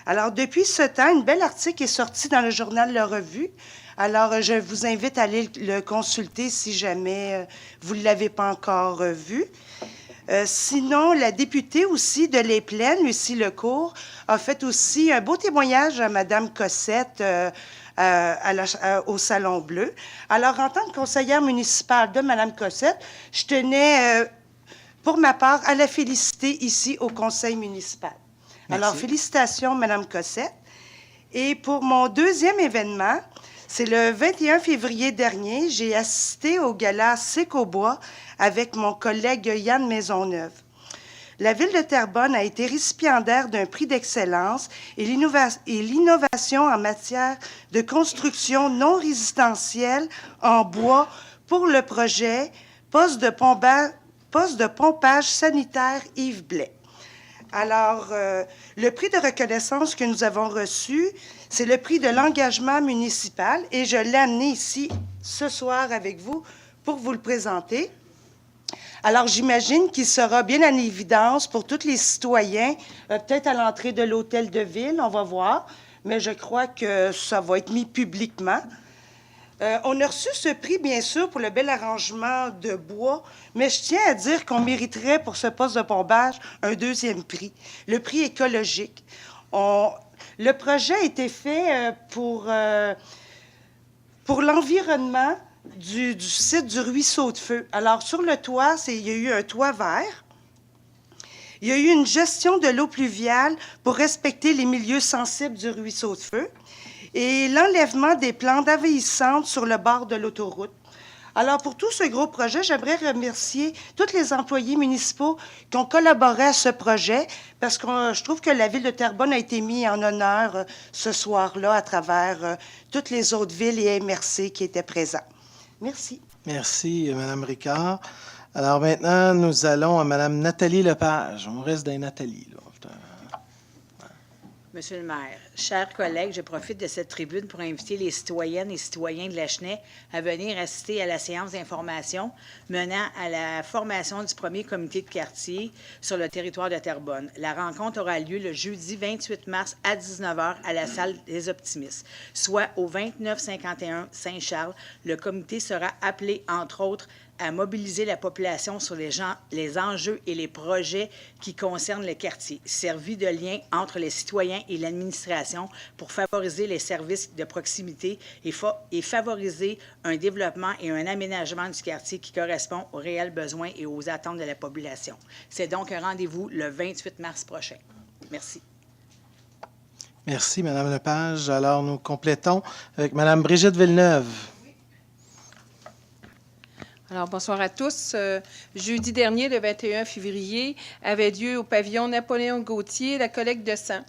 Alors, depuis ce temps, une belle article est sorti dans le journal La Revue. Alors, je vous invite à aller le consulter si jamais vous ne l'avez pas encore vu. Sinon, la députée aussi de Les Plaines, Lucie Lecourt, a fait aussi un beau témoignage à Mme Cossette au Salon Bleu. Alors, en tant que conseillère municipale de Mme Cossette, je tenais, pour ma part, à la féliciter ici au conseil municipal. Merci. Alors, félicitations, Mme Cossette. Et pour mon deuxième événement, c'est le 21 février dernier, j'ai assisté au gala Sécobois avec mon collègue Yann Maisonneuve. La Ville de Terrebonne a été récipiendaire d'un prix d'excellence et l'innovation en matière de construction non résidentielle en bois pour le projet poste de pompage sanitaire Yves Blais. Alors, le prix de reconnaissance que nous avons reçu, c'est le prix de l'engagement municipal et je l'ai amené ici ce soir avec vous pour vous le présenter. Alors, j'imagine qu'il sera bien en évidence pour tous les citoyens, peut-être à l'entrée de l'hôtel de ville, on va voir, mais je crois que ça va être mis publiquement. On a reçu ce prix, bien sûr, pour le bel arrangement de bois, mais je tiens à dire qu'on mériterait pour ce poste de pompage un deuxième prix, le prix écologique. Le projet a été fait pour l'environnement du site du Ruisseau de Feu. Alors, sur le toit, il y a eu un toit vert. Il y a eu une gestion de l'eau pluviale pour respecter les milieux sensibles du Ruisseau de Feu et l'enlèvement des plantes envahissantes sur le bord de l'autoroute. Alors, pour tout ce gros projet, j'aimerais remercier tous les employés municipaux qui ont collaboré à ce projet parce que je trouve que la Ville de Terrebonne a été mise en honneur ce soir-là à travers toutes les autres villes et MRC qui étaient présents. Merci. Merci, Mme Ricard. Alors maintenant, nous allons à Mme Nathalie Lepage. On reste dans Nathalie, là. Monsieur le maire, chers collègues, je profite de cette tribune pour inviter les citoyennes et citoyens de Lachenay à venir assister à la séance d'information menant à la formation du premier comité de quartier sur le territoire de Terrebonne. La rencontre aura lieu le jeudi 28 mars à 19h à la salle des Optimistes, soit au 2951 Saint-Charles. Le comité sera appelé, entre autres, à mobiliser la population sur les enjeux et les projets qui concernent le quartier, servi de lien entre les citoyens et l'administration pour favoriser les services de proximité et favoriser un développement et un aménagement du quartier qui correspond aux réels besoins et aux attentes de la population. C'est donc un rendez-vous le 28 mars prochain. Merci. Merci, Mme Lepage. Alors, nous complétons avec Mme Brigitte Villeneuve. Alors, bonsoir à tous. Jeudi dernier, le 21 février, avait lieu au pavillon Napoléon-Gautier la collecte de sang.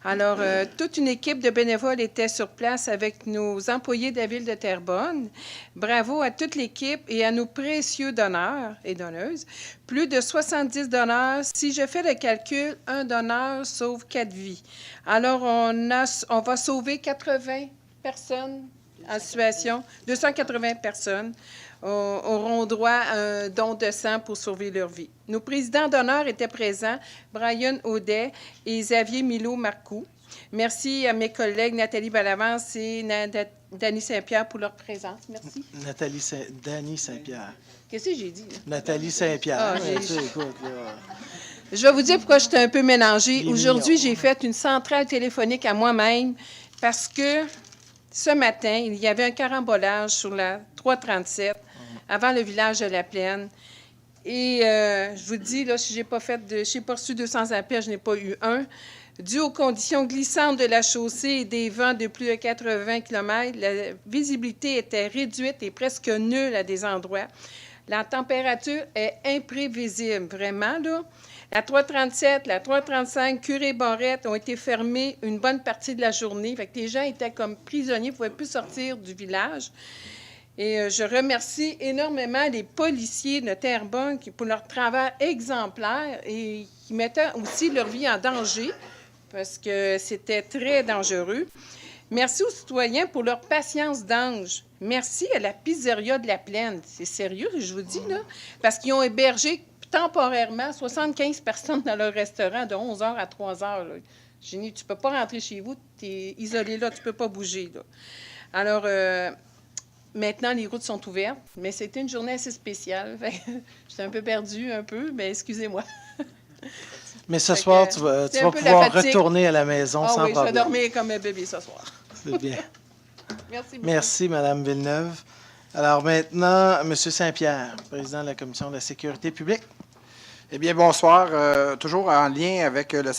Alors, toute une équipe de bénévoles était sur place avec nos employés de la Ville de Terrebonne. Bravo à toute l'équipe et à nos précieux donneurs et donneuses. Plus de 70 donneurs. Si je fais le calcul, un donneur sauve 4 vies. Alors, on va sauver 80 personnes en situation, 280 personnes auront droit à un don de sang pour sauver leur vie. Nos présidents d'honneur étaient présents, Brian Audet et Xavier Milot-Marcoux. Merci à mes collègues Nathalie Ballavance et Dany Saint-Pierre pour leur présence. Merci. Dany Saint-Pierre. Qu'est-ce que j'ai dit? Là? Nathalie Saint-Pierre. Ah, écoute, là. Je vais vous dire pourquoi j'étais un peu mélangée. Aujourd'hui, j'ai fait une centrale téléphonique à moi-même parce que ce matin, il y avait un carambolage sur la 337 avant le village de La Plaine. Et je vous dis, là, si je n'ai pas reçu 200 appels, je n'ai pas eu un. Dû aux conditions glissantes de la chaussée et des vents de plus de 80 km, la visibilité était réduite et presque nulle à des endroits. La température est imprévisible, vraiment, là. La 337, la 335, Curé-Barrette ont été fermées une bonne partie de la journée. Fait que les gens étaient comme prisonniers, ne pouvaient plus sortir du village. Et je remercie énormément les policiers de Terrebonne pour leur travail exemplaire et qui mettaient aussi leur vie en danger parce que c'était très dangereux. Merci aux citoyens pour leur patience d'ange. Merci à la pizzeria de La Plaine. C'est sérieux, je vous dis, là, parce qu'ils ont hébergé temporairement 75 personnes dans leur restaurant de 11h à 3h. Là. J'ai dit, tu ne peux pas rentrer chez vous, tu es isolé là, tu ne peux pas bouger. Là. Alors, maintenant, les routes sont ouvertes, mais c'était une journée assez spéciale. J'étais un peu perdue, mais excusez-moi. Mais ce soir, tu vas pouvoir retourner à la maison sans problème. problème. Je vais dormir comme un bébé ce soir. C'est bien. Merci beaucoup. Merci, Mme Villeneuve. Alors maintenant, M. Saint-Pierre, président de la Commission de la sécurité publique. Eh bien, bonsoir. Toujours en lien avec le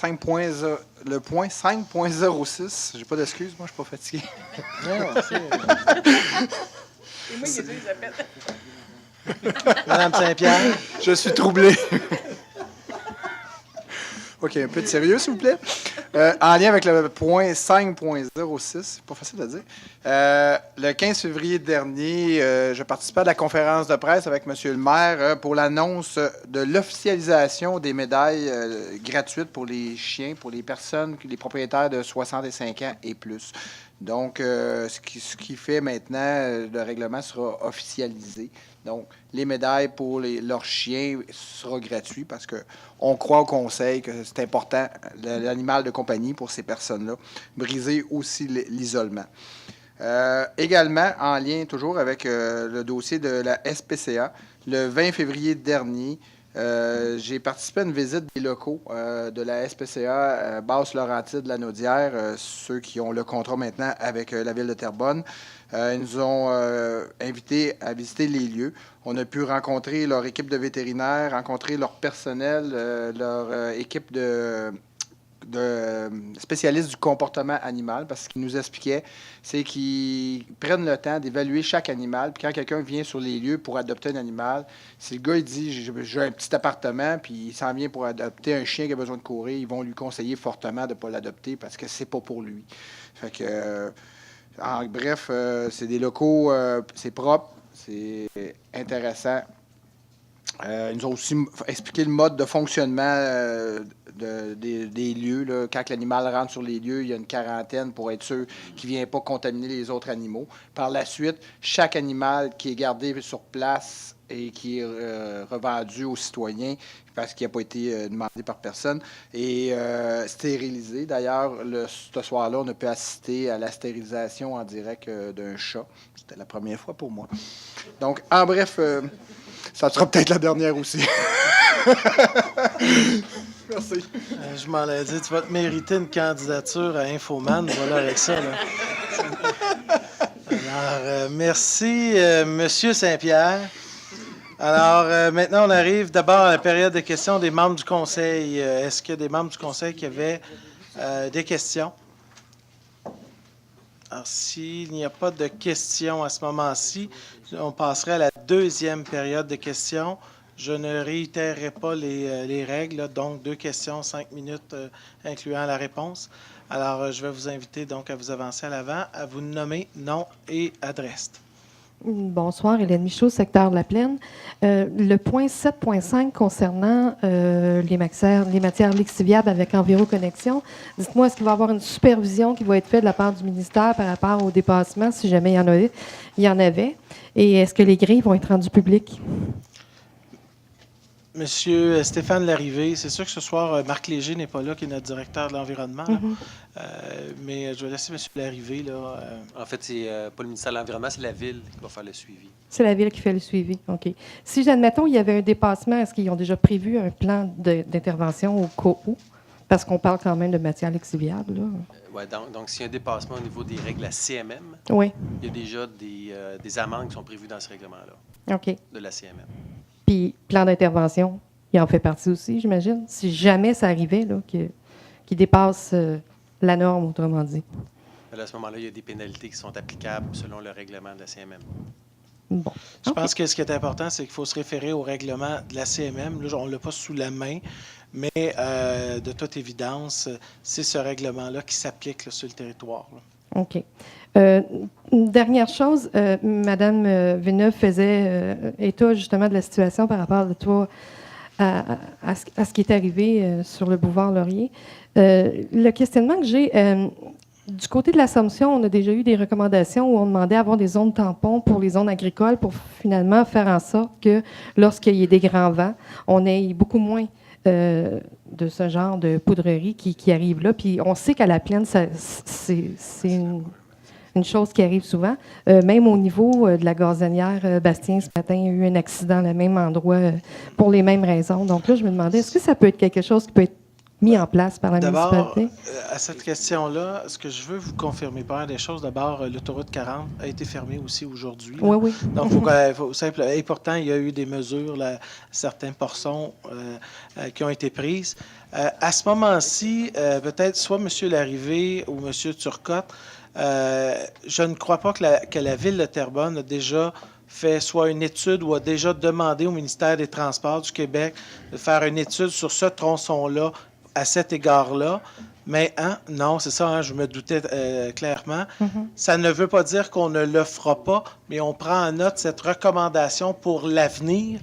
point 5.06. J'ai pas d'excuses, moi, je suis pas fatigué. Non, c'est moi qui dis, j'appelle. Mme Saint-Pierre. Je suis troublé. OK, un peu de sérieux, s'il vous plaît. En lien avec le point 5.06, c'est pas facile à dire. Le 15 février dernier, je participais à la conférence de presse avec M. le maire pour l'annonce de l'officialisation des médailles gratuites pour les chiens, pour les personnes, les propriétaires de 65 ans et plus. Donc, ce qui fait maintenant, le règlement sera officialisé. Donc, les médailles pour leurs chiens sera gratuit parce qu'on croit au conseil que c'est important, l'animal de compagnie pour ces personnes-là, briser aussi l'isolement. Également, en lien toujours avec le dossier de la SPCA, le 20 février dernier, j'ai participé à une visite des locaux de la SPCA Basse-Laurentide-Lanaudière, ceux qui ont le contrat maintenant avec la Ville de Terrebonne. Ils nous ont invités à visiter les lieux. On a pu rencontrer leur équipe de vétérinaires, rencontrer leur personnel, leur équipe de spécialistes du comportement animal, parce que ce qu'ils nous expliquaient, c'est qu'ils prennent le temps d'évaluer chaque animal. Puis quand quelqu'un vient sur les lieux pour adopter un animal, si le gars il dit j'ai un petit appartement, puis il s'en vient pour adopter un chien qui a besoin de courir, ils vont lui conseiller fortement de ne pas l'adopter parce que c'est pas pour lui. Fait que, en bref, c'est des locaux, c'est propre, c'est intéressant. Ils nous ont aussi expliqué le mode de fonctionnement des lieux. Là. Quand l'animal rentre sur les lieux, il y a une quarantaine pour être sûr qu'il ne vient pas contaminer les autres animaux. Par la suite, chaque animal qui est gardé sur place et qui est revendu aux citoyens parce qu'il n'a pas été demandé par personne est stérilisé. D'ailleurs, ce soir-là, on a pu assister à la stérilisation en direct d'un chat. C'était la première fois pour moi. Donc, en bref... ça sera peut-être la dernière aussi. Merci. Je m'en ai dit, tu vas te mériter une candidature à Infoman. Voilà avec ça. Là. Alors, merci, Monsieur Saint-Pierre. Alors, maintenant, on arrive d'abord à la période de questions des membres du Conseil. Est-ce qu'il y a des membres du Conseil qui avaient des questions? Alors, s'il n'y a pas de questions à ce moment-ci, on passerait à la deuxième période de questions. Je ne réitérerai pas les règles, là, donc 2 questions, 5 minutes, incluant la réponse. Alors, je vais vous inviter donc à vous avancer à l'avant, à vous nommer nom et adresse. Bonsoir, Hélène Michaud, secteur de la Plaine. Le point 7.5 concernant les matières lixiviables avec Enviroconnexion, dites-moi, est-ce qu'il va y avoir une supervision qui va être faite de la part du ministère par rapport au dépassement, si jamais il y en avait? Et est-ce que les grilles vont être rendues publiques? Monsieur Stéphane Larrivé, c'est sûr que ce soir, Marc Léger n'est pas là, qui est notre directeur de l'environnement. Mais je vais laisser Monsieur Larrivé. Là, En fait, c'est pas le ministère de l'Environnement, c'est la Ville qui va faire le suivi. C'est la Ville qui fait le suivi, OK. Si, admettons, il y avait un dépassement, est-ce qu'ils ont déjà prévu un plan d'intervention au cas où? Parce qu'on parle quand même de matières lixiviables. Ouais, donc s'il y a un dépassement au niveau des règles à CMM, oui. Il y a déjà des amendes qui sont prévues dans ce règlement-là. OK. De la CMM. Puis, plan d'intervention, il en fait partie aussi, j'imagine, si jamais ça arrivait, là, qu'il dépasse la norme, autrement dit. À ce moment-là, il y a des pénalités qui sont applicables selon le règlement de la CMM. Bon. Je pense que ce qui est important, c'est qu'il faut se référer au règlement de la CMM. Là, on ne l'a pas sous la main, mais de toute évidence, c'est ce règlement-là qui s'applique là, sur le territoire. Là. OK. Une dernière chose, Mme Villeneuve faisait état justement de la situation par rapport à ce qui est arrivé sur le boulevard Laurier. Le questionnement que j'ai, du côté de l'Assomption, on a déjà eu des recommandations où on demandait d'avoir des zones tampons pour les zones agricoles pour finalement faire en sorte que lorsqu'il y a des grands vents, on ait beaucoup moins de ce genre de poudrerie qui arrive là. Puis on sait qu'à la plaine, c'est une chose qui arrive souvent. Même au niveau de la gazonnière Bastien, ce matin, il y a eu un accident au même endroit pour les mêmes raisons. Donc là, je me demandais, est-ce que ça peut être quelque chose qui peut être mis en place par la D'abord, municipalité? à cette question-là, ce que je veux vous confirmer, première des choses, d'abord, l'autoroute 40 a été fermée aussi aujourd'hui. Oui, oui. Donc, et pourtant, il y a eu des mesures, là, certaines portions qui ont été prises. À ce moment-ci, peut-être soit M. Larrivé ou M. Turcotte, je ne crois pas que la Ville de Terrebonne a déjà fait soit une étude ou a déjà demandé au ministère des Transports du Québec de faire une étude sur ce tronçon-là à cet égard-là. Mais non, c'est ça, je me doutais clairement. Ça ne veut pas dire qu'on ne le fera pas, mais on prend en note cette recommandation pour l'avenir.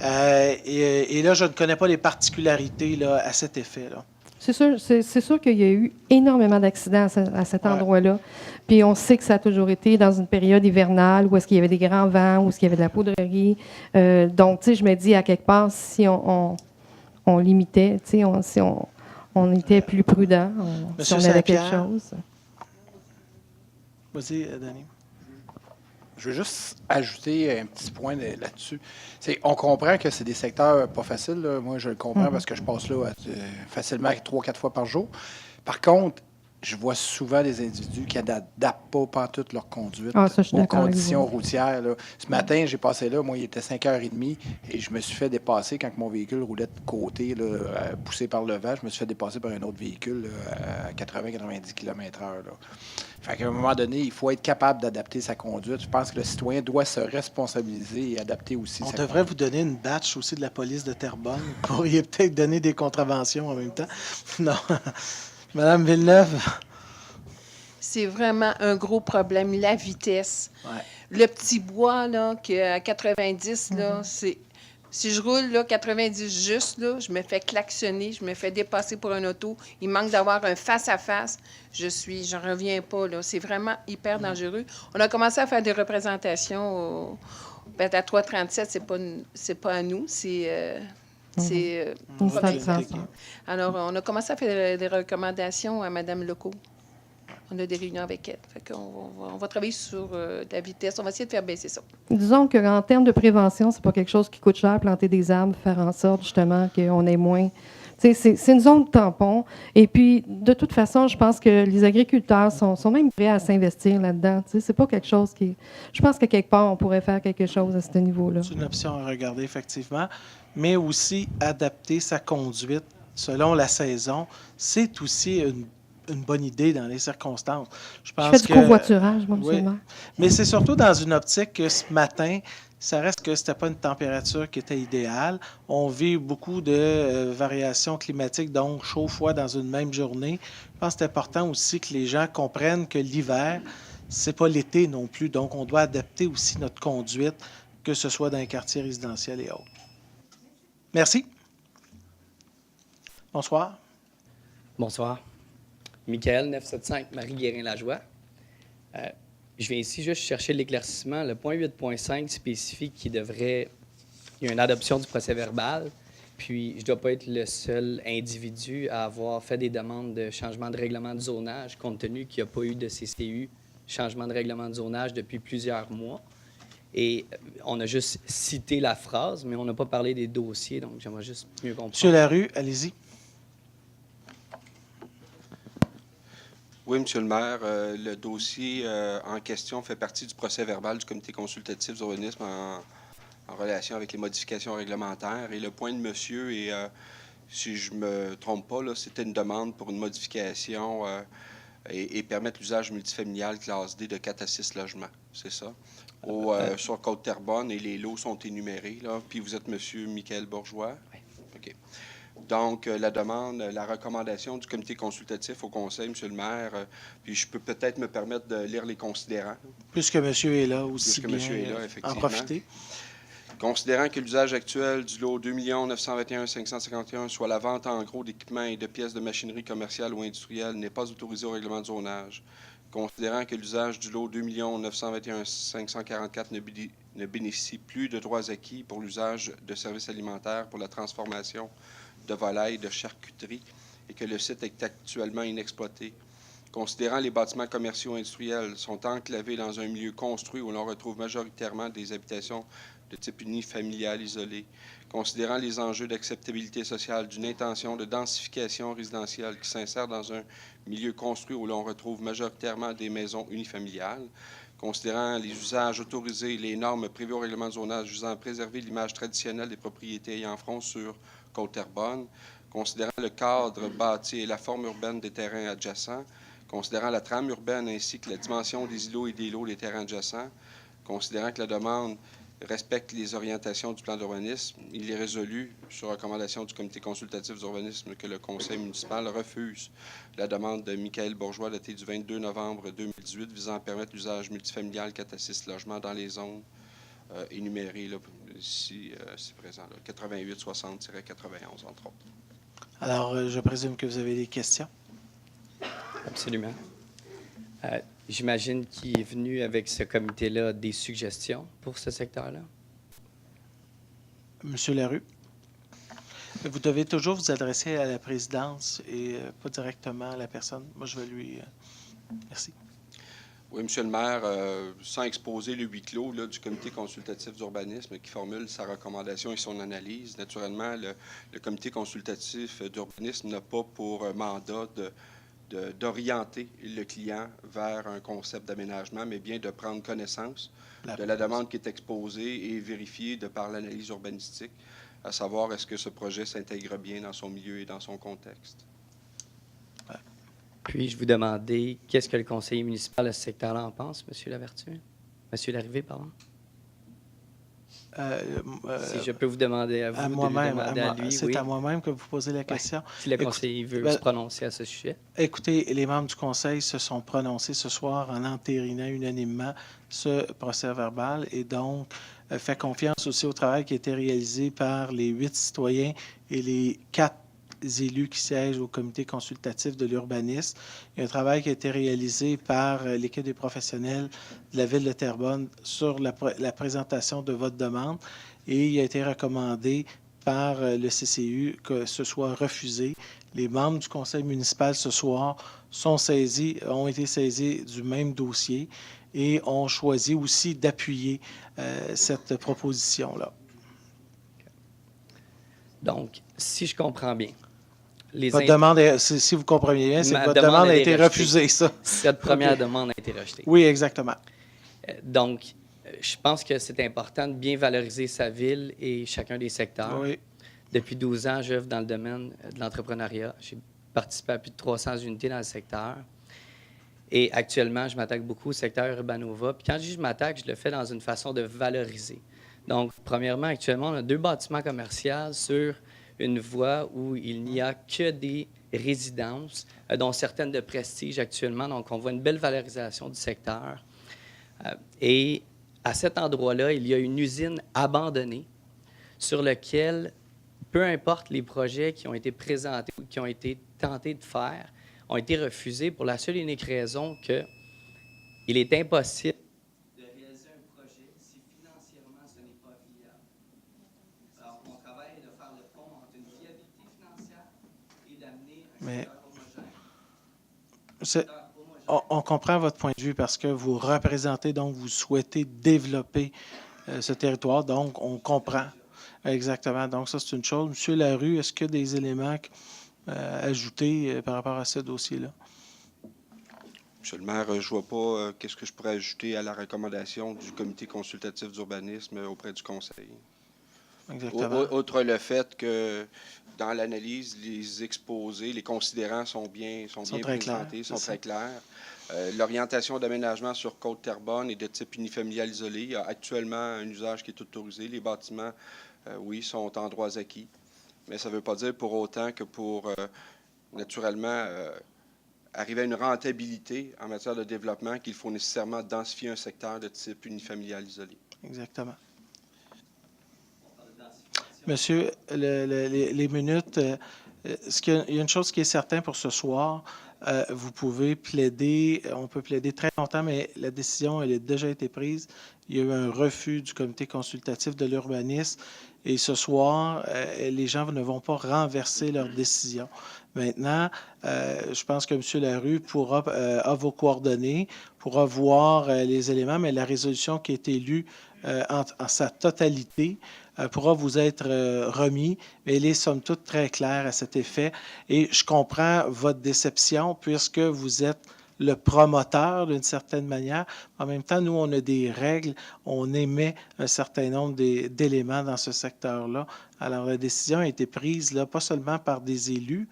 Et là, je ne connais pas les particularités là, à cet effet-là. C'est sûr qu'il y a eu énormément d'accidents à cet endroit-là. Puis on sait que ça a toujours été dans une période hivernale où est-ce qu'il y avait des grands vents, où est-ce qu'il y avait de la poudrerie. Donc, tu sais, je me dis, à quelque part, si on limitait, tu sais, si on était plus prudent, si on avait quelque chose. Vas-y, Danny. Je veux juste ajouter un petit point là-dessus. On comprend que c'est des secteurs pas faciles. Là. Moi, je le comprends parce que je passe là facilement 3-4 fois par jour. Par contre, je vois souvent des individus qui n'adaptent pas pantoute leur conduite aux conditions routières. Là. Ce matin, j'ai passé là, moi, il était 5h30 et je me suis fait dépasser quand mon véhicule roulait de côté, là, poussé par le vent. Je me suis fait dépasser par un autre véhicule là, à 80-90 km/h. Fait qu'à un moment donné, il faut être capable d'adapter sa conduite. Je pense que le citoyen doit se responsabiliser et adapter aussi On sa devrait conduite. vous donner une batch aussi de la police de Terrebonne. Vous pourriez peut-être donner des contraventions en même temps. Non. Madame Villeneuve. C'est vraiment un gros problème, la vitesse. Ouais. Le petit bois, là, à 90, là, c'est... Si je roule là, 90 juste, là, je me fais klaxonner, je me fais dépasser pour un auto. Il manque d'avoir un face-à-face. J'en reviens pas. Là. C'est vraiment hyper dangereux. On a commencé à faire des représentations à 337, c'est pas à nous, Alors, on a commencé à faire des recommandations à Mme Legault. On a des réunions avec elle. Fait on va travailler sur la vitesse. On va essayer de faire baisser ça. Disons qu'en termes de prévention, c'est pas quelque chose qui coûte cher, planter des arbres, faire en sorte justement qu'on ait moins. C'est une zone de tampon. Et puis, de toute façon, je pense que les agriculteurs sont même prêts à s'investir là-dedans. C'est pas quelque chose qui... Je pense qu'à quelque part, on pourrait faire quelque chose à ce niveau-là. C'est une option à regarder, effectivement. Mais aussi, adapter sa conduite selon la saison, c'est aussi une bonne idée dans les circonstances. Je fais du covoiturage, moi, oui. Mais c'est surtout dans une optique que ce matin, ça reste que ce n'était pas une température qui était idéale. On vit beaucoup de variations climatiques, donc chaud-froid dans une même journée. Je pense que c'est important aussi que les gens comprennent que l'hiver, c'est pas l'été non plus. Donc, on doit adapter aussi notre conduite, que ce soit dans les quartiers résidentiels et autres. Merci. Bonsoir. Bonsoir. Michael, 975, Marie-Guérin-Lajoie. Je viens ici juste chercher l'éclaircissement. Le point 8.5 spécifie qu'il y a une adoption du procès-verbal, puis je ne dois pas être le seul individu à avoir fait des demandes de changement de règlement de zonage, compte tenu qu'il n'y a pas eu de CCU, changement de règlement de zonage depuis plusieurs mois. Et on a juste cité la phrase, mais on n'a pas parlé des dossiers, donc j'aimerais juste mieux comprendre. Monsieur Larue, allez-y. Oui, Monsieur le maire, le dossier en question fait partie du procès-verbal du comité consultatif d'urbanisme en relation avec les modifications réglementaires. Et le point de monsieur, et si je ne me trompe pas, c'était une demande pour une modification et permettre l'usage multifamilial classe D de 4 à 6 logements. C'est ça? Sur Côte-Terrebonne, et les lots sont énumérés. Là. Puis vous êtes Monsieur Michael Bourgeois? Oui. OK. Donc, la demande, la recommandation du comité consultatif au conseil, Monsieur le maire, puis je peux peut-être me permettre de lire les considérants. Puisque monsieur est là aussi, Puisque monsieur est là, effectivement. En profiter. Considérant que l'usage actuel du lot 2 921 551, soit la vente en gros d'équipements et de pièces de machinerie commerciale ou industrielle, n'est pas autorisé au règlement de zonage. Considérant que l'usage du lot 2 921 544 ne bénéficie plus de droits acquis pour l'usage de services alimentaires pour la transformation de volailles, de charcuterie et que le site est actuellement inexploité. Considérant les bâtiments commerciaux industriels sont enclavés dans un milieu construit où l'on retrouve majoritairement des habitations de type unifamilial isolé, considérant les enjeux d'acceptabilité sociale d'une intention de densification résidentielle qui s'insère dans un milieu construit où l'on retrouve majoritairement des maisons unifamiliales, considérant les usages autorisés, les normes prévues au règlement de zonage visant à préserver l'image traditionnelle des propriétés ayant front sur Côte-Terrebonne, considérant le cadre bâti et la forme urbaine des terrains adjacents, considérant la trame urbaine ainsi que la dimension des îlots et des lots des terrains adjacents, considérant que la demande respecte les orientations du plan d'urbanisme, il est résolu, sur recommandation du comité consultatif d'urbanisme, que le conseil municipal refuse la demande de Michael Bourgeois datée du 22 novembre 2018 visant à permettre l'usage multifamilial 4 à 6 logements dans les zones énumérées là, ici, c'est présent, 88-60-91, entre autres. Alors, je présume que vous avez des questions. Absolument. J'imagine qu'il est venu avec ce comité-là des suggestions pour ce secteur-là. Monsieur Larue, vous devez toujours vous adresser à la présidence et pas directement à la personne. Moi, je vais lui... Merci. Oui, Monsieur le maire, sans exposer le huis clos là, du comité consultatif d'urbanisme qui formule sa recommandation et son analyse, naturellement, le comité consultatif d'urbanisme n'a pas pour mandat d'orienter le client vers un concept d'aménagement, mais bien de prendre connaissance de la demande qui est exposée et vérifier de par l'analyse urbanistique, à savoir est-ce que ce projet s'intègre bien dans son milieu et dans son contexte. Puis-je vous demander qu'est-ce que le conseiller municipal de ce secteur-là en pense, M. Lavertu? M. Larrivée, pardon? Si je peux vous demander à vous, à moi-même, c'est oui. à moi-même que vous posez la question. Ouais. Si le conseiller veut se prononcer à ce sujet. Écoutez, les membres du conseil se sont prononcés ce soir en entérinant unanimement ce procès-verbal et donc fait confiance aussi au travail qui a été réalisé par les 8 citoyens et les 4 élus qui siègent au comité consultatif de l'urbanisme. Il y a un travail qui a été réalisé par l'équipe des professionnels de la ville de Terrebonne sur la présentation de votre demande et il a été recommandé par le CCU que ce soit refusé. Les membres du conseil municipal ce soir ont été saisis du même dossier et ont choisi aussi d'appuyer cette proposition-là. Donc, si je comprends bien, votre demande, si vous comprenez bien, c'est que votre demande a été refusée, ça. Cette première demande a été rejetée. Oui, exactement. Donc, je pense que c'est important de bien valoriser sa ville et chacun des secteurs. Oui. Depuis 12 ans, j'œuvre dans le domaine de l'entrepreneuriat. J'ai participé à plus de 300 unités dans le secteur. Et actuellement, je m'attaque beaucoup au secteur Urbanova. Puis quand je dis je m'attaque, je le fais dans une façon de valoriser. Donc, premièrement, actuellement, on a 2 bâtiments commerciaux sur une voie où il n'y a que des résidences, dont certaines de prestige actuellement. Donc, on voit une belle valorisation du secteur. Et à cet endroit-là, il y a une usine abandonnée sur laquelle, peu importe les projets qui ont été présentés ou qui ont été tentés de faire, ont été refusés pour la seule et unique raison qu'il est impossible de réaliser un projet si financièrement ce n'est pas viable. Alors, mon travail est de faire le pont entre une viabilité financière et d'amener un secteur homogène. On comprend votre point de vue parce que vous représentez, donc vous souhaitez développer ce territoire, donc on comprend. Exactement. Donc ça, c'est une chose. Monsieur Larue, est-ce qu'il y a des éléments ajoutés par rapport à ce dossier-là? Monsieur le maire, je ne vois pas qu'est-ce que je pourrais ajouter à la recommandation du comité consultatif d'urbanisme auprès du conseil. Exactement. Outre le fait que dans l'analyse, les exposés, les considérants sont bien présentés, sont très clairs. L'orientation d'aménagement sur Côte-Terrebonne est de type unifamilial isolé. Il y a actuellement un usage qui est autorisé. Les bâtiments, oui, sont en droits acquis. Mais ça ne veut pas dire pour autant que pour, naturellement, arriver à une rentabilité en matière de développement qu'il faut nécessairement densifier un secteur de type unifamilial isolé. Exactement. Monsieur, les minutes, il y a une chose qui est certaine pour ce soir. Vous pouvez plaider, on peut plaider très longtemps, mais la décision, elle a déjà été prise. Il y a eu un refus du comité consultatif de l'urbanisme Et ce soir, les gens ne vont pas renverser leur décision. Maintenant, je pense que M. Larue a vos coordonnées, pourra voir les éléments, mais la résolution qui a été lue en sa totalité pourra vous être remis. Mais elle est somme toute très claire à cet effet. Et je comprends votre déception puisque vous êtes le promoteur d'une certaine manière. En même temps, nous, on a des règles, on émet un certain nombre d'éléments dans ce secteur-là. Alors, la décision a été prise là, pas seulement par des élus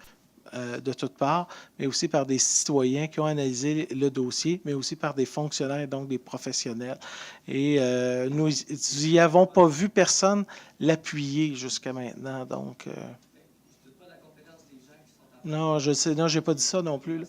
de toutes parts, mais aussi par des citoyens qui ont analysé le dossier, mais aussi par des fonctionnaires, donc des professionnels. Et nous n'y avons pas vu personne l'appuyer jusqu'à maintenant. Donc, non, je sais, non, je n'ai pas dit ça non plus, là.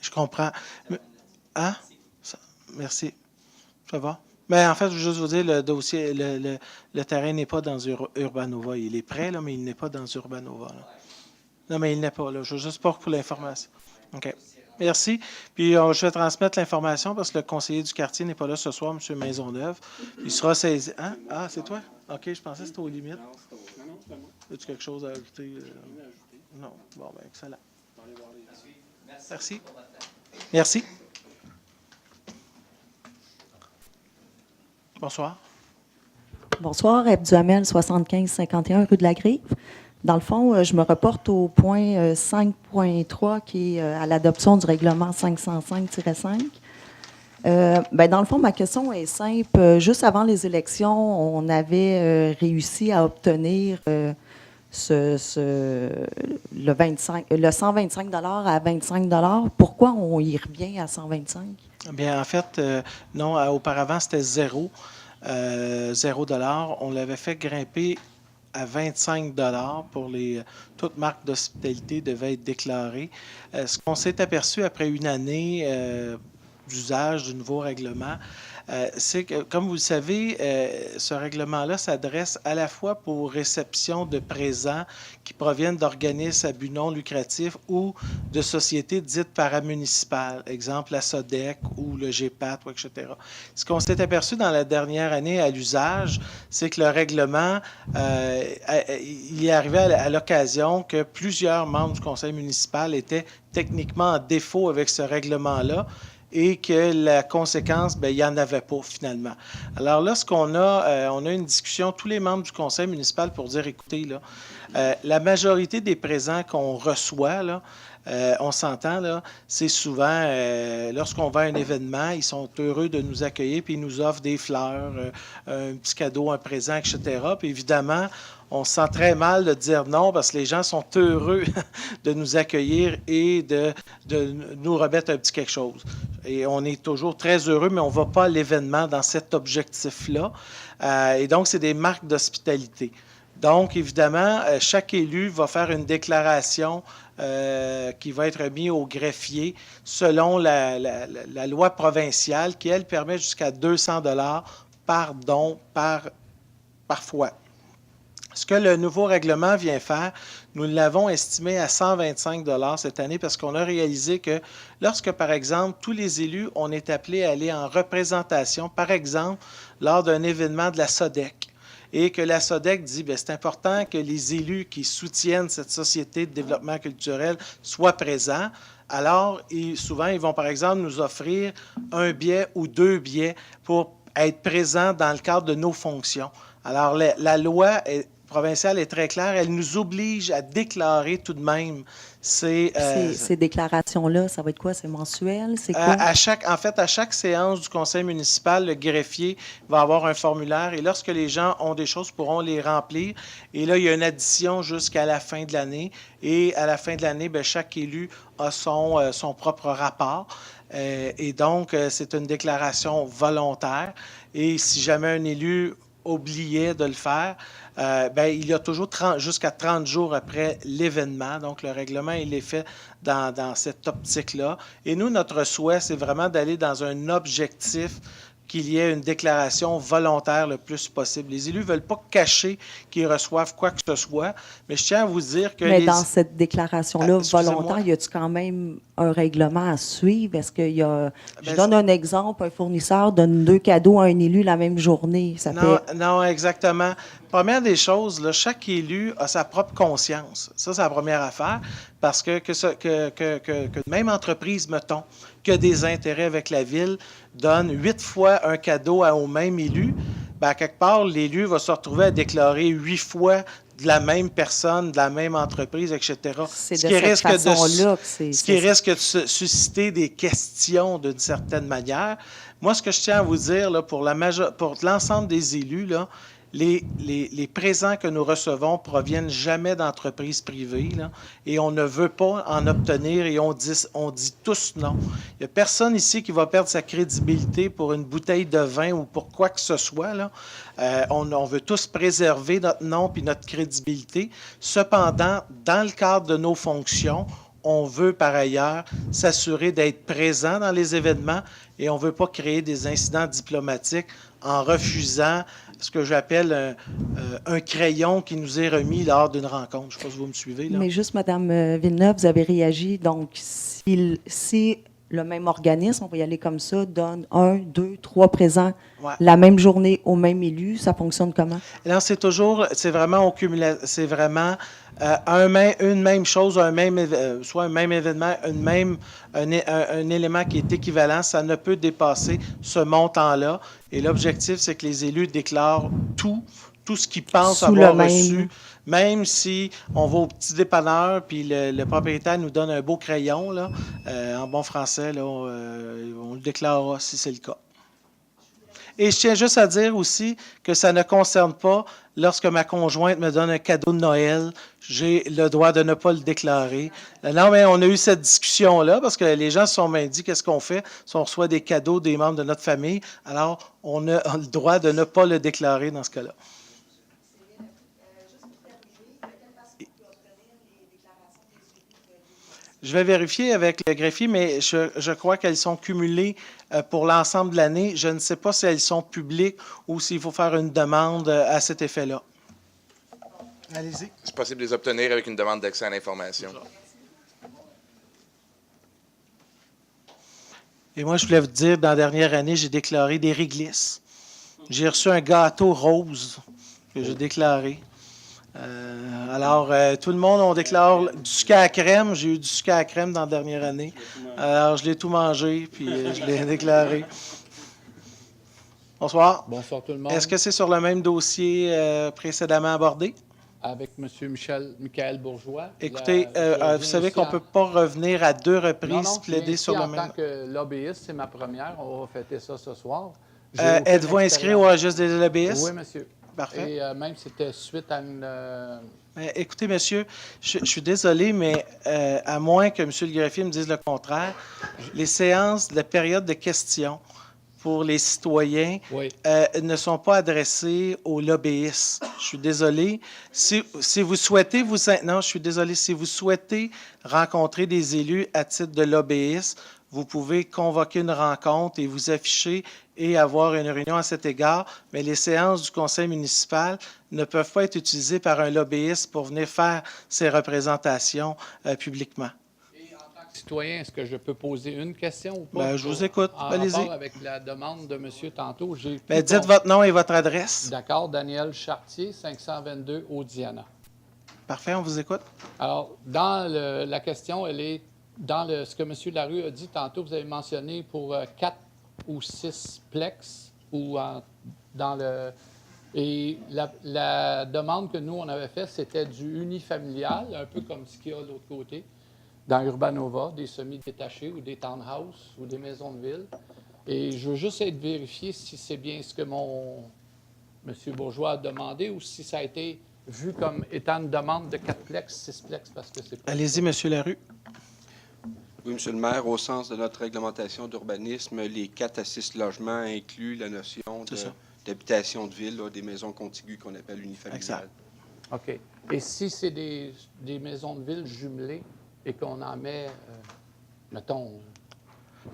Je comprends. Hein? Merci. Ça va? Mais en fait, je veux juste vous dire, le dossier, le terrain n'est pas dans Urbanova. Il est prêt, là, mais il n'est pas dans Urbanova. Là. Non, mais il n'est pas là. Je veux juste pas pour l'information. OK. Merci. Puis, je vais transmettre l'information parce que le conseiller du quartier n'est pas là ce soir, M. Maisonneuve. Il sera saisi. Hein? Ah, c'est toi? OK, je pensais que c'était aux limites. As-tu quelque chose à ajouter? Non. Bon, bien, excellent. Merci. Merci. Bonsoir. Bonsoir, Abduhamel, 75-51 rue de la Grive. Dans le fond, je me reporte au point 5.3 qui est à l'adoption du règlement 505-5. Dans le fond, ma question est simple. Juste avant les élections, on avait réussi à obtenir le 125 à 25 $. Pourquoi on y revient à 125? Bien, en fait, non, auparavant, c'était 0 $. On l'avait fait grimper à 25 $ pour toute marque d'hospitalité devait être déclarée. Ce qu'on s'est aperçu après une année d'usage du nouveau règlement, c'est que, comme vous le savez, ce règlement-là s'adresse à la fois pour réception de présents qui proviennent d'organismes à but non lucratif ou de sociétés dites paramunicipales, exemple la SODEC ou le GEPAT, etc. Ce qu'on s'est aperçu dans la dernière année à l'usage, c'est que le règlement, il est arrivé à l'occasion que plusieurs membres du conseil municipal étaient techniquement en défaut avec ce règlement-là, et que la conséquence, il n'y en avait pas finalement. Alors là, on a une discussion, tous les membres du conseil municipal pour dire, écoutez, là, la majorité des présents qu'on reçoit, là, on s'entend, là, c'est souvent, lorsqu'on va à un événement, ils sont heureux de nous accueillir, puis ils nous offrent des fleurs, un petit cadeau, un présent, etc. Puis évidemment, on se sent très mal de dire non parce que les gens sont heureux de nous accueillir et de nous remettre un petit quelque chose. Et on est toujours très heureux, mais on ne va pas à l'événement dans cet objectif-là. Et donc, c'est des marques d'hospitalité. Donc, évidemment, chaque élu va faire une déclaration qui va être mise au greffier selon la loi provinciale qui, elle, permet jusqu'à 200 $ par don, par fois. Ce que le nouveau règlement vient faire, nous l'avons estimé à 125 $ cette année parce qu'on a réalisé que lorsque, par exemple, tous les élus, on est appelés à aller en représentation, par exemple, lors d'un événement de la SODEC, et que la SODEC dit que c'est important que les élus qui soutiennent cette société de développement culturel soient présents. Alors, souvent, ils vont, par exemple, nous offrir un billet ou 2 billets pour être présents dans le cadre de nos fonctions. Alors, la loi provinciale est très claire. Elle nous oblige à déclarer tout de même ces déclarations-là. Ça va être quoi? C'est mensuel? C'est quoi? À chaque séance du conseil municipal, le greffier va avoir un formulaire et lorsque les gens ont des choses, pourront les remplir. Et là, il y a une addition jusqu'à la fin de l'année. Et à la fin de l'année, chaque élu a son propre rapport. Et donc, c'est une déclaration volontaire. Et si jamais un élu oubliait de le faire, il y a toujours jusqu'à 30 jours après l'événement. Donc, le règlement, il est fait dans cette optique-là. Et nous, notre souhait, c'est vraiment d'aller dans un objectif qu'il y ait une déclaration volontaire le plus possible. Les élus ne veulent pas cacher qu'ils reçoivent quoi que ce soit, mais je tiens à vous dire que... Mais dans cette déclaration-là Excusez-moi. volontaire, y a-t-il quand même un règlement à suivre? Est-ce qu'il y a... Je Ben, donne un exemple, un fournisseur donne 2 cadeaux à un élu la même journée. Ça fait... Non, exactement. Première des choses, là, chaque élu a sa propre conscience. Ça, c'est la première affaire, parce que même entreprise, mettons, qui a des intérêts avec la ville, donne 8 fois un cadeau au même élu, à quelque part, l'élu va se retrouver à déclarer 8 fois de la même personne, de la même entreprise, etc. C'est de cette façon-là que c'est... Ce qui risque de susciter des questions d'une certaine manière. Moi, ce que je tiens à vous dire, là, pour l'ensemble des élus, là, les présents que nous recevons proviennent jamais d'entreprises privées, là, et on ne veut pas en obtenir et on dit tous non. Il n'y a personne ici qui va perdre sa crédibilité pour une bouteille de vin ou pour quoi que ce soit, là. On veut tous préserver notre nom puis notre crédibilité. Cependant, dans le cadre de nos fonctions, on veut par ailleurs s'assurer d'être présent dans les événements et on ne veut pas créer des incidents diplomatiques en refusant ce que j'appelle un crayon qui nous est remis lors d'une rencontre. Je ne sais pas si vous me suivez, là. Mais juste, Mme Villeneuve, vous avez réagi. Donc, si le même organisme, on va y aller comme ça, donne 1, 2, 3 présents la même journée au même élu, ça fonctionne comment? Non, c'est vraiment au cumulatif. C'est vraiment une même chose, soit un même événement, un élément qui est équivalent. Ça ne peut dépasser ce montant-là. Et l'objectif, c'est que les élus déclarent tout ce qu'ils pensent avoir reçu. Même si on va au petit dépanneur, puis le propriétaire nous donne un beau crayon, là, en bon français, là, on le déclarera si c'est le cas. Et je tiens juste à dire aussi que ça ne concerne pas lorsque ma conjointe me donne un cadeau de Noël, j'ai le droit de ne pas le déclarer. Non, mais on a eu cette discussion-là parce que les gens se sont même dit qu'est-ce qu'on fait si on reçoit des cadeaux des membres de notre famille. Alors, on a le droit de ne pas le déclarer dans ce cas-là. Je vais vérifier avec le greffier, mais je crois qu'elles sont cumulées pour l'ensemble de l'année. Je ne sais pas si elles sont publiques ou s'il faut faire une demande à cet effet-là. Allez-y. C'est possible de les obtenir avec une demande d'accès à l'information. Et moi, je voulais vous dire, dans la dernière année, j'ai déclaré des réglisses. J'ai reçu un gâteau rose que j'ai déclaré. Alors, tout le monde, on déclare du sucre à la crème. J'ai eu du sucre à la crème dans la dernière année. Alors, je l'ai tout mangé, puis je l'ai déclaré. Bonsoir. Bonsoir tout le monde. Est-ce que c'est sur le même dossier précédemment abordé? Avec M. Michael Bourgeois. Écoutez, vous savez qu'on ne peut pas revenir à 2 reprises plaider sur le même... En tant que lobbyiste, c'est ma première. On va fêter ça ce soir. Êtes-vous inscrit au registre des lobbyistes? Oui, monsieur. Parfait. Et même c'était suite à une... Écoutez, monsieur, je suis désolé, mais à moins que M. le greffier me dise le contraire, les séances, la période de questions pour les citoyens ne sont pas adressées aux lobbyistes. Je suis désolé. Si vous souhaitez si vous souhaitez rencontrer des élus à titre de lobbyiste, vous pouvez convoquer une rencontre et vous afficher et avoir une réunion à cet égard, mais les séances du conseil municipal ne peuvent pas être utilisées par un lobbyiste pour venir faire ses représentations publiquement. Et en tant que citoyen, est-ce que je peux poser une question ou pas? Je vous écoute. Allez-y. En rapport avec la demande de monsieur tantôt, j'ai... dites votre nom et votre adresse. D'accord, Daniel Chartier, 522 Audiana. Parfait, on vous écoute. Alors, dans la question, elle est dans ce que M. Larue a dit tantôt, vous avez mentionné pour 4 ou 6 plex et la demande que nous, on avait faite, c'était du unifamilial, un peu comme ce qu'il y a de l'autre côté, dans Urbanova, des semi-détachés ou des townhouses ou des maisons de ville. Et je veux juste être vérifié si c'est bien ce que M. Bourgeois a demandé ou si ça a été vu comme étant une demande de 4 plex, 6 plex, parce que c'est pas... Allez-y, M. Larue. Oui, M. le maire, au sens de notre réglementation d'urbanisme, les 4 à 6 logements incluent la notion d'habitation de ville, là, des maisons contiguës qu'on appelle unifamiliales. Exact. OK. Et si c'est des maisons de ville jumelées et qu'on en met, mettons...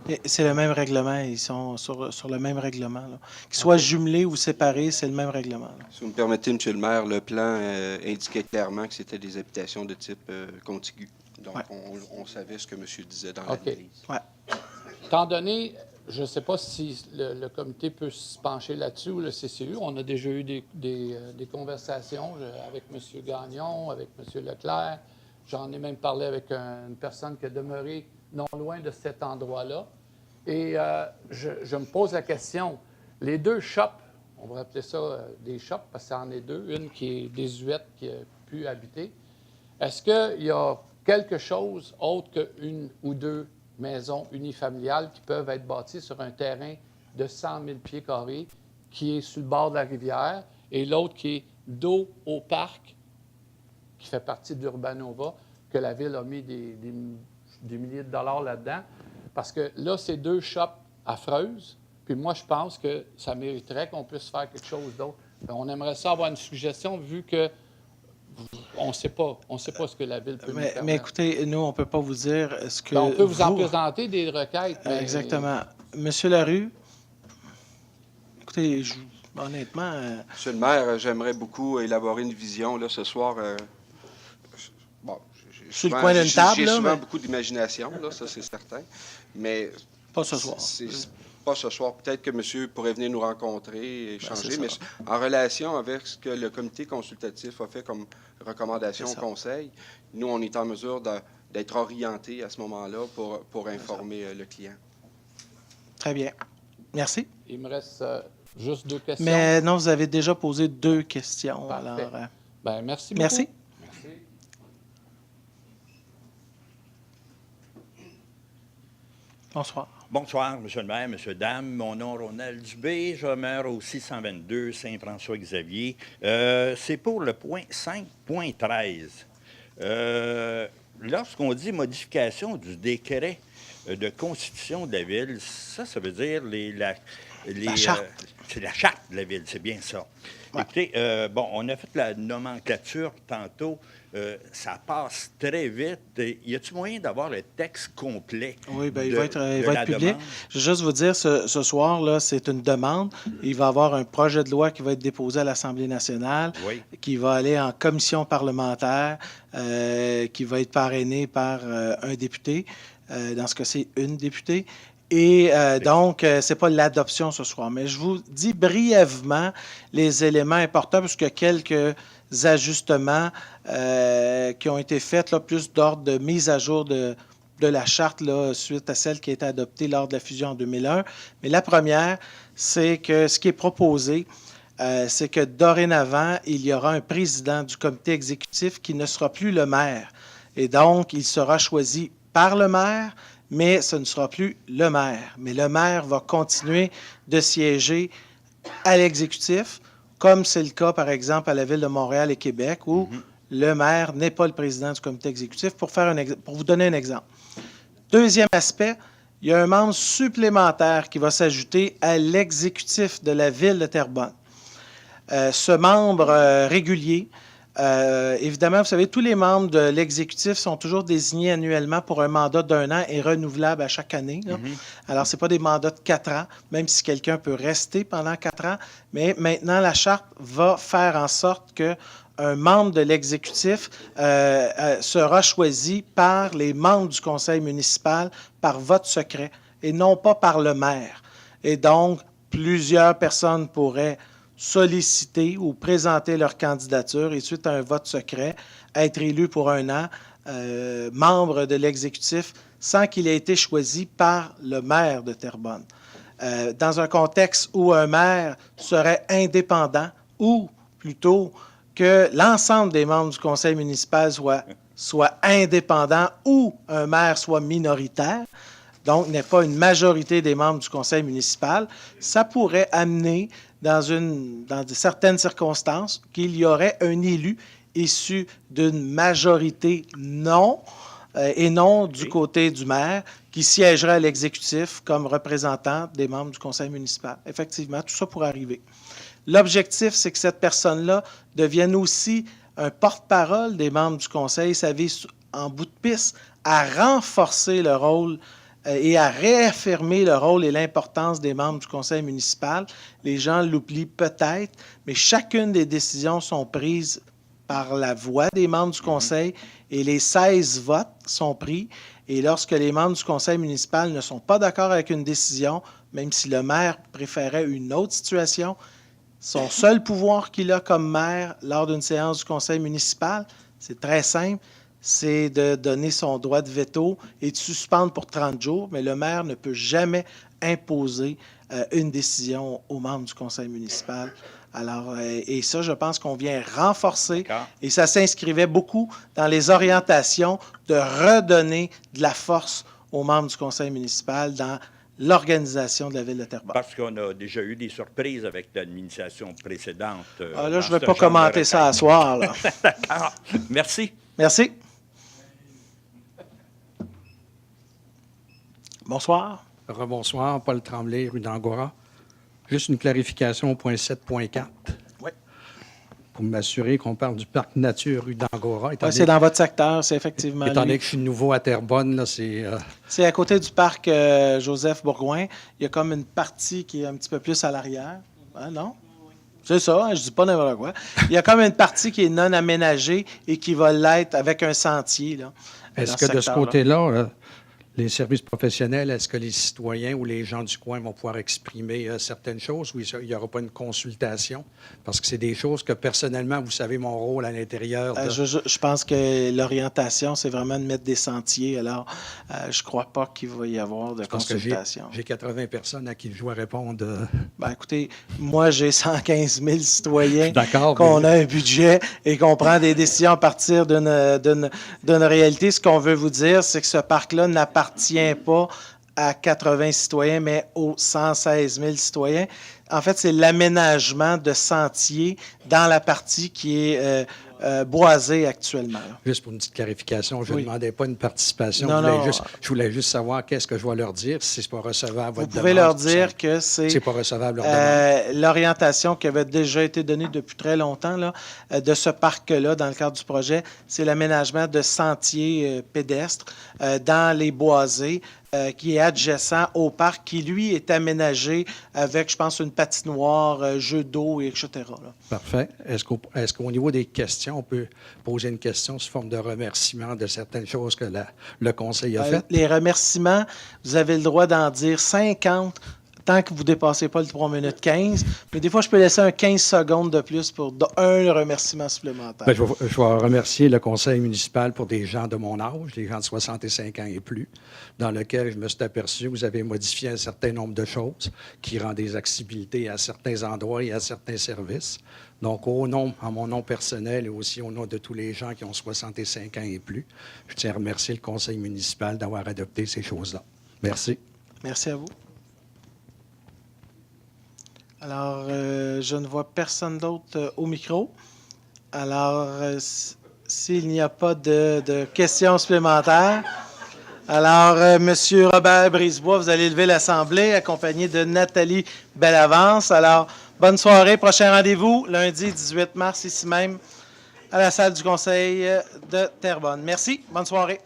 Et c'est le même règlement. Ils sont sur le même règlement. Qu'ils soient jumelés ou séparés, c'est le même règlement. Là. Si vous me permettez, M. le maire, le plan indiquait clairement que c'était des habitations de type contigu. Donc, Ouais. on savait ce que M. disait dans OK. l'analyse. Ouais. Étant donné, je ne sais pas si le comité peut se pencher là-dessus ou le CCU. On a déjà eu des conversations avec M. Gagnon, avec M. Leclerc. J'en ai même parlé avec une personne qui a demeuré non loin de cet endroit-là. Et je me pose la question, les deux shops, on va appeler ça des shops parce que c'en est deux, une qui est désuète, qui a pu habiter. Est-ce qu'il y a quelque chose autre qu'une ou deux maisons unifamiliales qui peuvent être bâties sur un terrain de 100 000 pieds carrés qui est sur le bord de la rivière et l'autre qui est dos au parc, qui fait partie d'Urbanova, que la Ville a mis des milliers de dollars là-dedans? Parce que là, c'est deux shops affreuses. Puis moi, je pense que ça mériterait qu'on puisse faire quelque chose d'autre. On aimerait ça avoir une suggestion vu que on ne sait pas ce que la Ville peut nous permettre. Mais écoutez, nous, on ne peut pas vous dire ce que. On peut vous en présenter des requêtes. Mais... Exactement. Monsieur Larue, écoutez, honnêtement. Monsieur le maire, j'aimerais beaucoup élaborer une vision là, ce soir. Bon, sur le coin d'une table. J'ai souvent mais... beaucoup d'imagination, là, ça c'est certain. Mais pas ce soir. Pas ce soir. Peut-être que monsieur pourrait venir nous rencontrer et échanger, mais ça. en relation avec ce que le comité consultatif a fait comme recommandation au conseil, nous, on est en mesure d'être orientés à ce moment-là pour informer le client. Très bien. Merci. Il me reste juste deux questions. Mais non, vous avez déjà posé deux questions. Parfait. Alors, ben, merci beaucoup. Merci. Merci. Bonsoir. Bonsoir, M. le maire, M. Dame. Mon nom est Ronald Dubé. Je demeure au 622 Saint-François-Xavier. C'est pour le point 5.13. Lorsqu'on dit modification du décret de constitution de la Ville, ça veut dire la charte. C'est la charte de la Ville, c'est bien ça. Ouais. Écoutez, on a fait la nomenclature tantôt. Ça passe très vite. Y a-t-il moyen d'avoir le texte complet? Oui, bien, il va être public. Je vais juste vous dire, ce soir, là, c'est une demande. Il va y avoir un projet de loi qui va être déposé à l'Assemblée nationale, qui va aller en commission parlementaire, qui va être parrainé par un député. Dans ce cas-ci, une députée. Et donc, ce n'est pas l'adoption ce soir. Mais je vous dis brièvement les éléments importants, parce qu'il y a quelques ajustements qui ont été faits, là, plus d'ordre de mise à jour de la charte là, suite à celle qui a été adoptée lors de la fusion en 2001. Mais la première, c'est que ce qui est proposé, c'est que dorénavant, il y aura un président du comité exécutif qui ne sera plus le maire. Et donc, il sera choisi par le maire, mais ce ne sera plus le maire. Mais le maire va continuer de siéger à l'exécutif, comme c'est le cas, par exemple, à la Ville de Montréal et Québec, où le maire n'est pas le président du comité exécutif. Pour vous donner un exemple. Deuxième aspect, il y a un membre supplémentaire qui va s'ajouter à l'exécutif de la Ville de Terrebonne. Ce membre régulier, évidemment, vous savez, tous les membres de l'exécutif sont toujours désignés annuellement pour un mandat d'1 an et renouvelable à chaque année. Alors, ce n'est pas des mandats de 4 ans, même si quelqu'un peut rester pendant 4 ans. Mais maintenant, la Charte va faire en sorte qu'un membre de l'exécutif sera choisi par les membres du conseil municipal par vote secret et non pas par le maire. Et donc, plusieurs personnes pourraient solliciter ou présenter leur candidature et suite à un vote secret, être élu pour 1 an, membre de l'exécutif, sans qu'il ait été choisi par le maire de Terrebonne. Dans un contexte où un maire serait indépendant ou plutôt que l'ensemble des membres du conseil municipal soit indépendant ou un maire soit minoritaire, donc n'est pas une majorité des membres du conseil municipal, ça pourrait amener dans certaines circonstances, qu'il y aurait un élu issu d'une majorité non et non du côté du maire, qui siégerait à l'exécutif comme représentant des membres du conseil municipal. Effectivement, tout ça pourrait arriver. L'objectif, c'est que cette personne-là devienne aussi un porte-parole des membres du conseil. Ça vise, en bout de piste, à renforcer le rôle et à réaffirmer le rôle et l'importance des membres du conseil municipal. Les gens l'oublient peut-être, mais chacune des décisions sont prises par la voix des membres du conseil et les 16 votes sont pris. Et lorsque les membres du conseil municipal ne sont pas d'accord avec une décision, même si le maire préférait une autre situation, son seul pouvoir qu'il a comme maire lors d'une séance du conseil municipal, c'est très simple, c'est de donner son droit de veto et de suspendre pour 30 jours, mais le maire ne peut jamais imposer une décision aux membres du conseil municipal. Alors, et ça, je pense qu'on vient renforcer, et ça s'inscrivait beaucoup dans les orientations de redonner de la force aux membres du conseil municipal dans l'organisation de la ville de Terrebonne. Parce qu'on a déjà eu des surprises avec l'administration précédente. Là, je ne vais pas commenter ça à soir. Là. D'accord. Merci. Merci. Bonsoir. Rebonsoir, Paul Tremblay, rue d'Angora. Juste une clarification au point 7.4. Oui. Pour m'assurer qu'on parle du parc nature rue d'Angora. Oui, c'est dans votre secteur, c'est effectivement. Étant donné que je suis nouveau à Terrebonne, là, c'est. C'est à côté du parc Joseph Bourgoin. Il y a comme une partie qui est un petit peu plus à l'arrière. Hein, non? C'est ça, hein, je dis pas n'importe quoi. Il y a comme une partie qui est non aménagée et qui va l'être avec un sentier. Là, est-ce que de ce côté-là, les services professionnels, est-ce que les citoyens ou les gens du coin vont pouvoir exprimer certaines choses ou il n'y aura pas une consultation? Parce que c'est des choses que personnellement, vous savez, mon rôle à l'intérieur. Je pense que l'orientation, c'est vraiment de mettre des sentiers. Alors, je ne crois pas qu'il va y avoir de consultation. J'ai 80 personnes à qui je dois répondre. Ben, écoutez, moi, j'ai 115 000 citoyens qu'on a un budget et qu'on prend des décisions à partir d'une réalité. Ce qu'on veut vous dire, c'est que ce parc-là n'appartient pas à 80 citoyens, mais aux 116 000 citoyens. En fait, c'est l'aménagement de sentiers dans la partie qui est boisée actuellement. Juste pour une petite clarification, je ne demandais pas une participation. Non, je voulais juste savoir qu'est-ce que je dois leur dire, si ce n'est pas recevable. Vous pouvez leur dire que c'est pas recevable leur demande. L'orientation qui avait déjà été donnée depuis très longtemps là, de ce parc-là, dans le cadre du projet, c'est l'aménagement de sentiers pédestres dans les boisés qui est adjacent au parc, qui, lui, est aménagé avec, je pense, une patinoire, jeu d'eau, etc. Là. Parfait. Est-ce qu'au niveau des questions, on peut poser une question sous forme de remerciement de certaines choses que le Conseil a faites? Les remerciements, vous avez le droit d'en dire 50 tant que vous ne dépassez pas le 3 minutes 15. Mais des fois, je peux laisser un 15 secondes de plus pour un remerciement supplémentaire. Bien, je vais remercier le conseil municipal pour des gens de mon âge, des gens de 65 ans et plus, dans lequel je me suis aperçu que vous avez modifié un certain nombre de choses qui rendent des accessibilités à certains endroits et à certains services. Donc, à mon nom personnel et aussi au nom de tous les gens qui ont 65 ans et plus, je tiens à remercier le conseil municipal d'avoir adopté ces choses-là. Merci. Merci à vous. Alors, je ne vois personne d'autre au micro. Alors, s'il n'y a pas de questions supplémentaires, alors, M. Robert Brisebois, vous allez lever l'Assemblée, accompagné de Nathalie Bellavance. Alors, bonne soirée. Prochain rendez-vous, lundi 18 mars, ici même, à la salle du Conseil de Terrebonne. Merci. Bonne soirée.